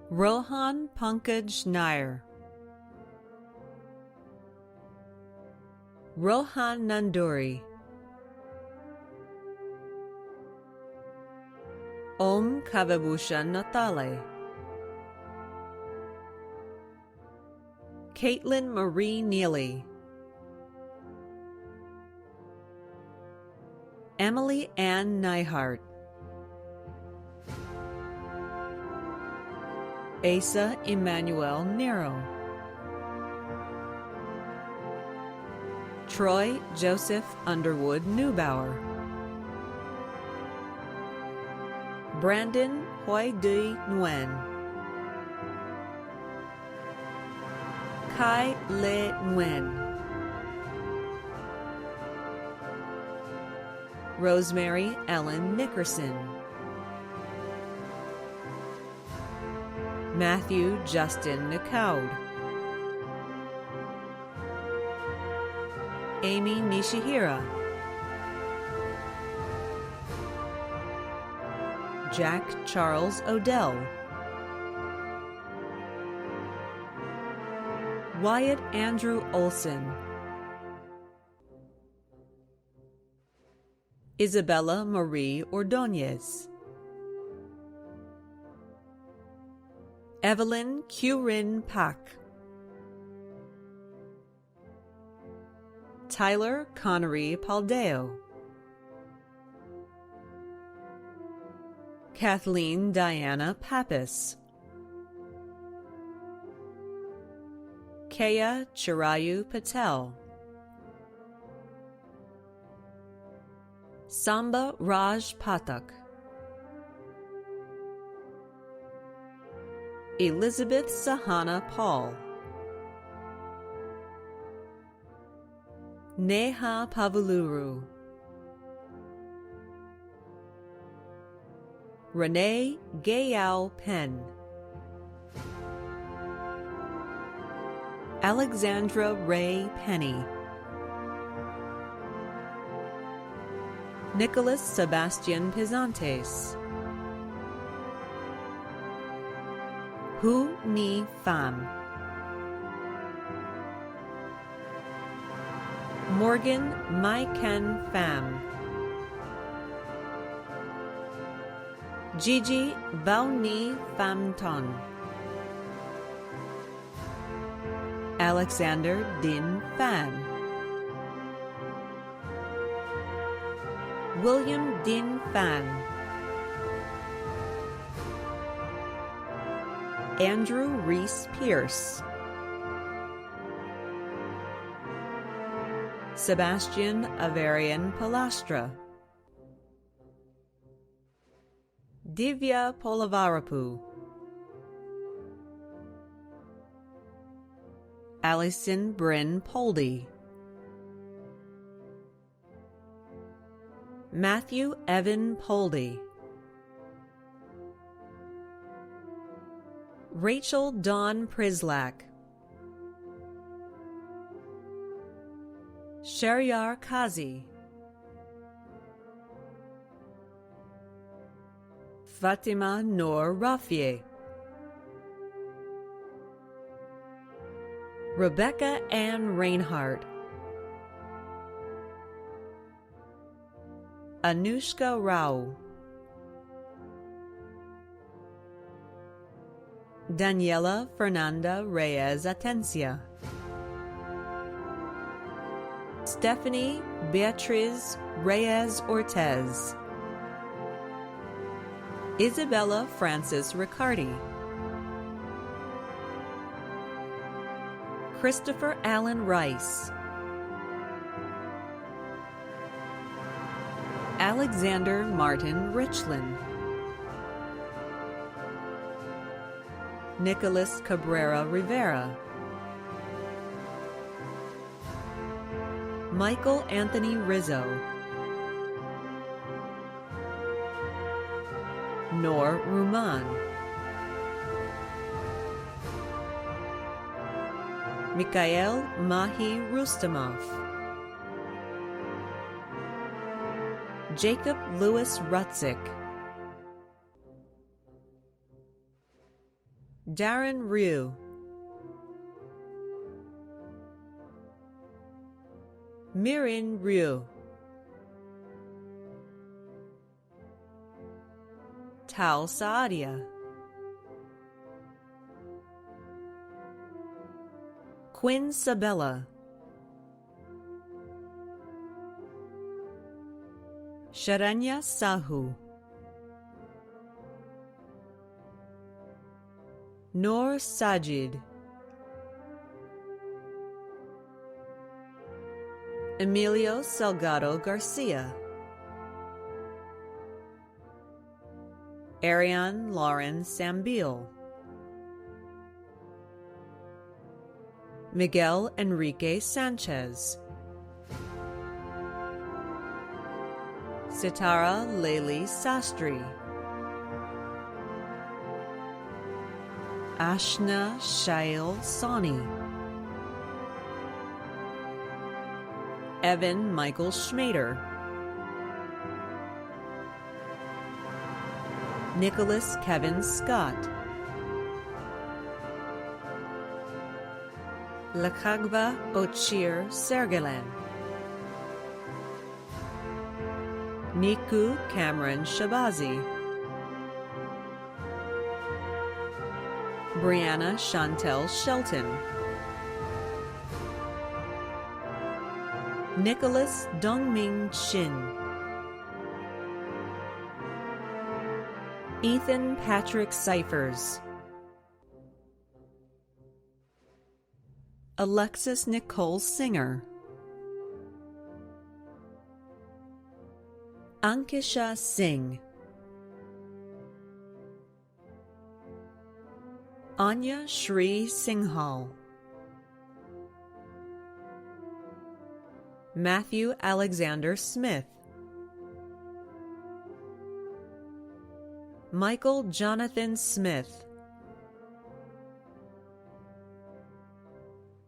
Rohan Pankaj Nair. Rohan Nanduri. Om Kavabhushan Natale. Caitlin Marie Neely. Emily Ann Neihart. Asa Emmanuel Nero. Troy Joseph Underwood Neubauer. Brandon Hoi Dui Nguyen. Kai Le Nguyen. Rosemary Ellen Nickerson. Matthew Justin Nicaud. Amy Nishihira. Jack Charles Odell. Wyatt Andrew Olson. Isabella Marie Ordonez. Evelyn Q-Rin Pak. Tyler Connery Paldeo. Kathleen Diana Pappas. Kaya Chirayu Patel. Samba Raj Pathak. Elizabeth Sahana Paul. Neha Pavuluru. Renee Gayao Penn. Alexandra Ray Penny. Nicholas Sebastian Pizantes. Hu Ni Pham. Morgan Mai Ken Pham. Gigi Bao Ni Pham Ton. Alexander Din Phan. William Din Phan. Andrew Reese Pierce, Sebastian Avarian Palastra, Divya Polavarapu, Allison Bryn Poldy, Matthew Evan Poldy, Rachel Dawn Prislak, Shariar Kazi, Fatima Noor Rafieh, Rebecca Ann Reinhardt, Anushka Rao, Daniela Fernanda Reyes Atencia, Stephanie Beatriz Reyes Ortez, Isabella Francis Riccardi, Christopher Allen Rice, Alexander Martin Richland, Nicholas Cabrera Rivera, Michael Anthony Rizzo, Noor Ruman, Mikhail Mahi Rustamov, Jacob Louis Rutzik, Darren Ryu, Mirin Ryu, Tal Saadia, Quinn Sabella, Sharanya Sahu, Noor Sajid, Emilio Salgado Garcia, Ariane Lauren Sambil, Miguel Enrique Sanchez, Sitara Leili Sastry, Ashna Shail Sani, Evan Michael Schmader, Nicholas Kevin Scott, Lakagva Ochir Sergelen, Niku Cameron Shabazi, Brianna Chantel Shelton, Nicholas Dongming Shin, Ethan Patrick Cyphers, Alexis Nicole Singer, Ankisha Singh, Anya Shri Singhal, Matthew Alexander Smith, Michael Jonathan Smith,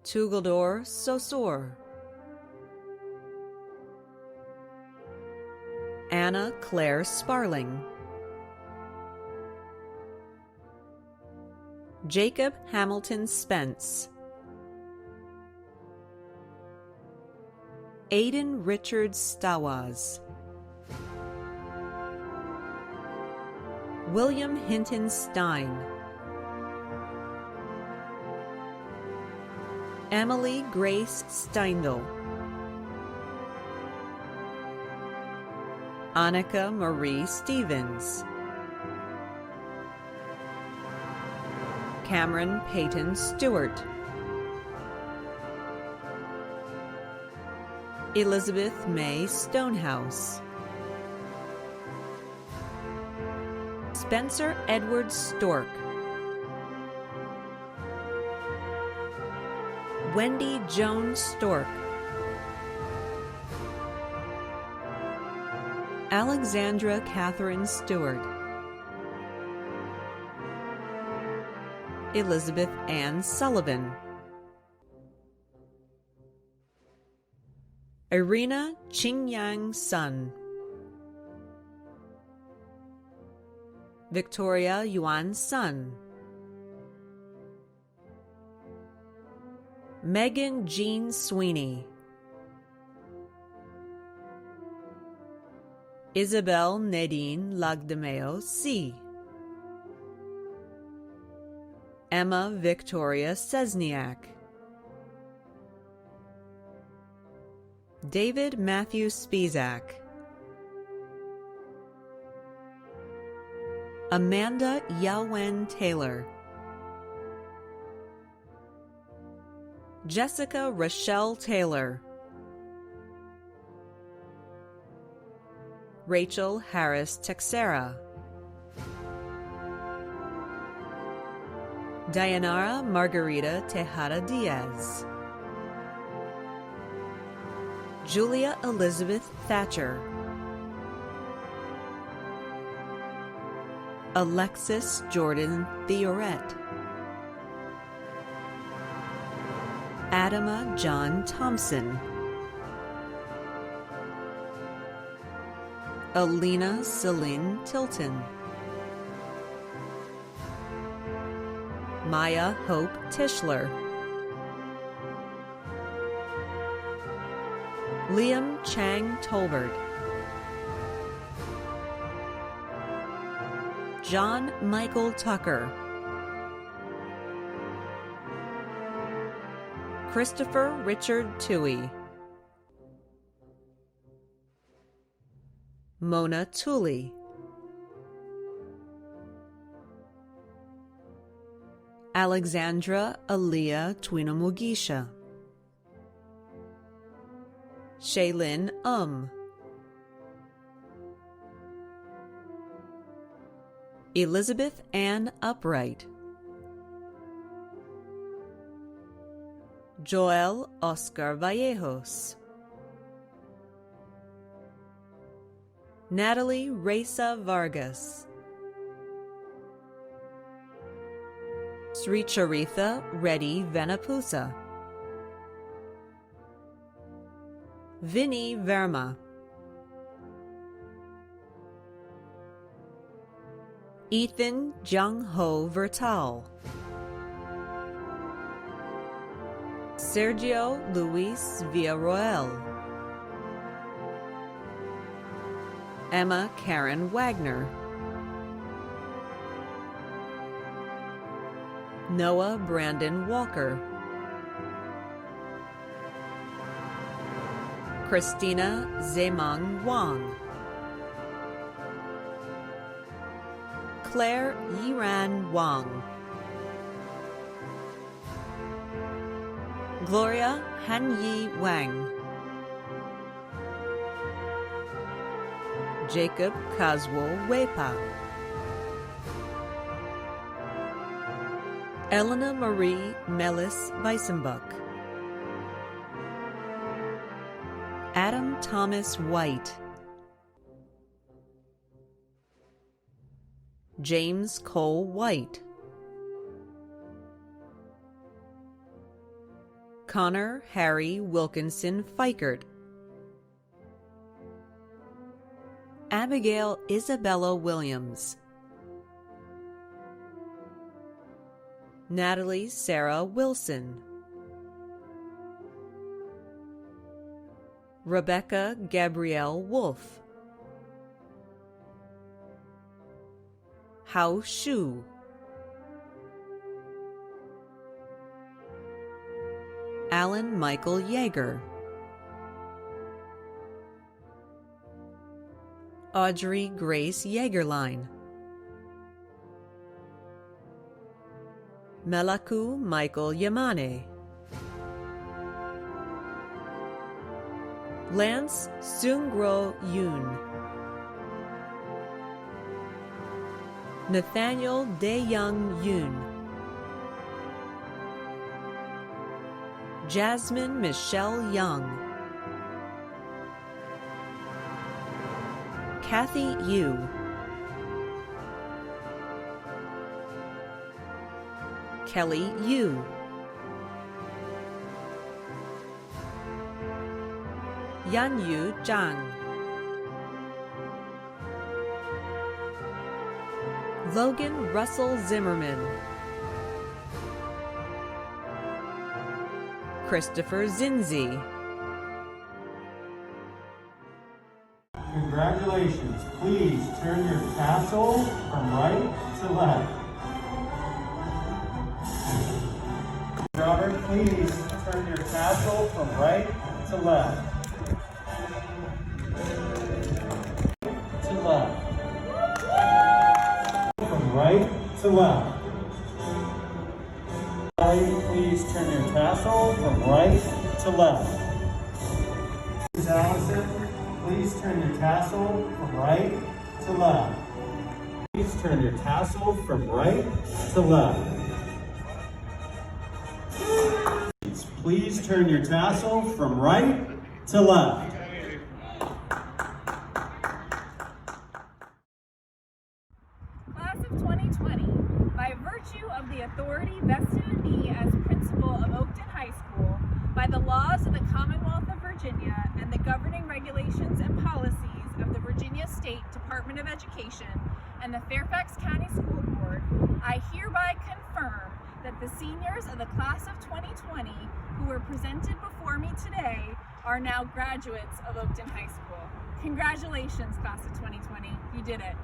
Tugaldor Sosor, Anna Claire Sparling, Jacob Hamilton Spence, Aidan Richard Stawaz, William Hinton Stein, Emily Grace Steindl, Annika Marie Stevens, Cameron Peyton Stewart, Elizabeth May Stonehouse, Spencer Edward Stork, Wendy Joan Stork, Alexandra Catherine Stewart, Elizabeth Ann Sullivan, Irina Qingyang Sun, Victoria Yuan Sun, Megan Jean Sweeney, Isabel Nadine Lagdameo C, Emma Victoria Sesniak, David Matthew Spizak, Amanda Yawen Taylor, Jessica Rochelle Taylor, Rachel Harris Texera, Dayanara Margarita Tejada Diaz, Julia Elizabeth Thatcher, Alexis Jordan Theoret, Adama John Thompson, Alina Celine Tilton, Maya Hope Tischler, Liam Chang Tolbert, John Michael Tucker, Christopher Richard Toohey, Mona Tooley, Alexandra Aaliyah Twinamugisha, Shaylin Elizabeth Ann Upright, Joel Oscar Vallejos, Natalie Reza Vargas, Sri Charitha Reddy Venapusa, Vinny Verma, Ethan Jung-ho Vertal, Sergio Luis Villarroel, Emma Karen Wagner, Noah Brandon Walker, Christina Zemang Wang, Claire Yiran Wang, Gloria Hanyi Wang, Jacob Caswell Wepa, Elena Marie Mellis Weissenbuck, Adam Thomas White, James Cole White, Connor Harry Wilkinson Fikert, Abigail Isabella Williams, Natalie Sarah Wilson, Rebecca Gabrielle Wolfe, Hao Shu, Alan Michael Yeager, Audrey Grace Yeagerline, Melaku Michael Yamane. Lance Seungro Yoon. Nathaniel Daeyoung Yoon. Jasmine Michelle Young. Kathy Yu. Kelly Yu. Yanyu Zhang. Logan Russell Zimmerman. Christopher Zinzi. Congratulations. Please turn your tassel from right to left. Robert, please turn your tassel from right to left. To left. From right to left. Please turn your tassel from right to left. Allison, please turn your tassel from right to left. Please turn your tassel from right to left. Please turn your tassel from right to left. Class of 2020, by virtue of the authority vested in me as principal of Oakton High School, by the laws of the Commonwealth of Virginia and the governing regulations and policies of the Virginia State Department of Education and the Fairfax County School Board, I hereby confirm that the seniors of the class of 2020 who were presented before me today are now graduates of Oakton High School. Congratulations, class of 2020. You did it.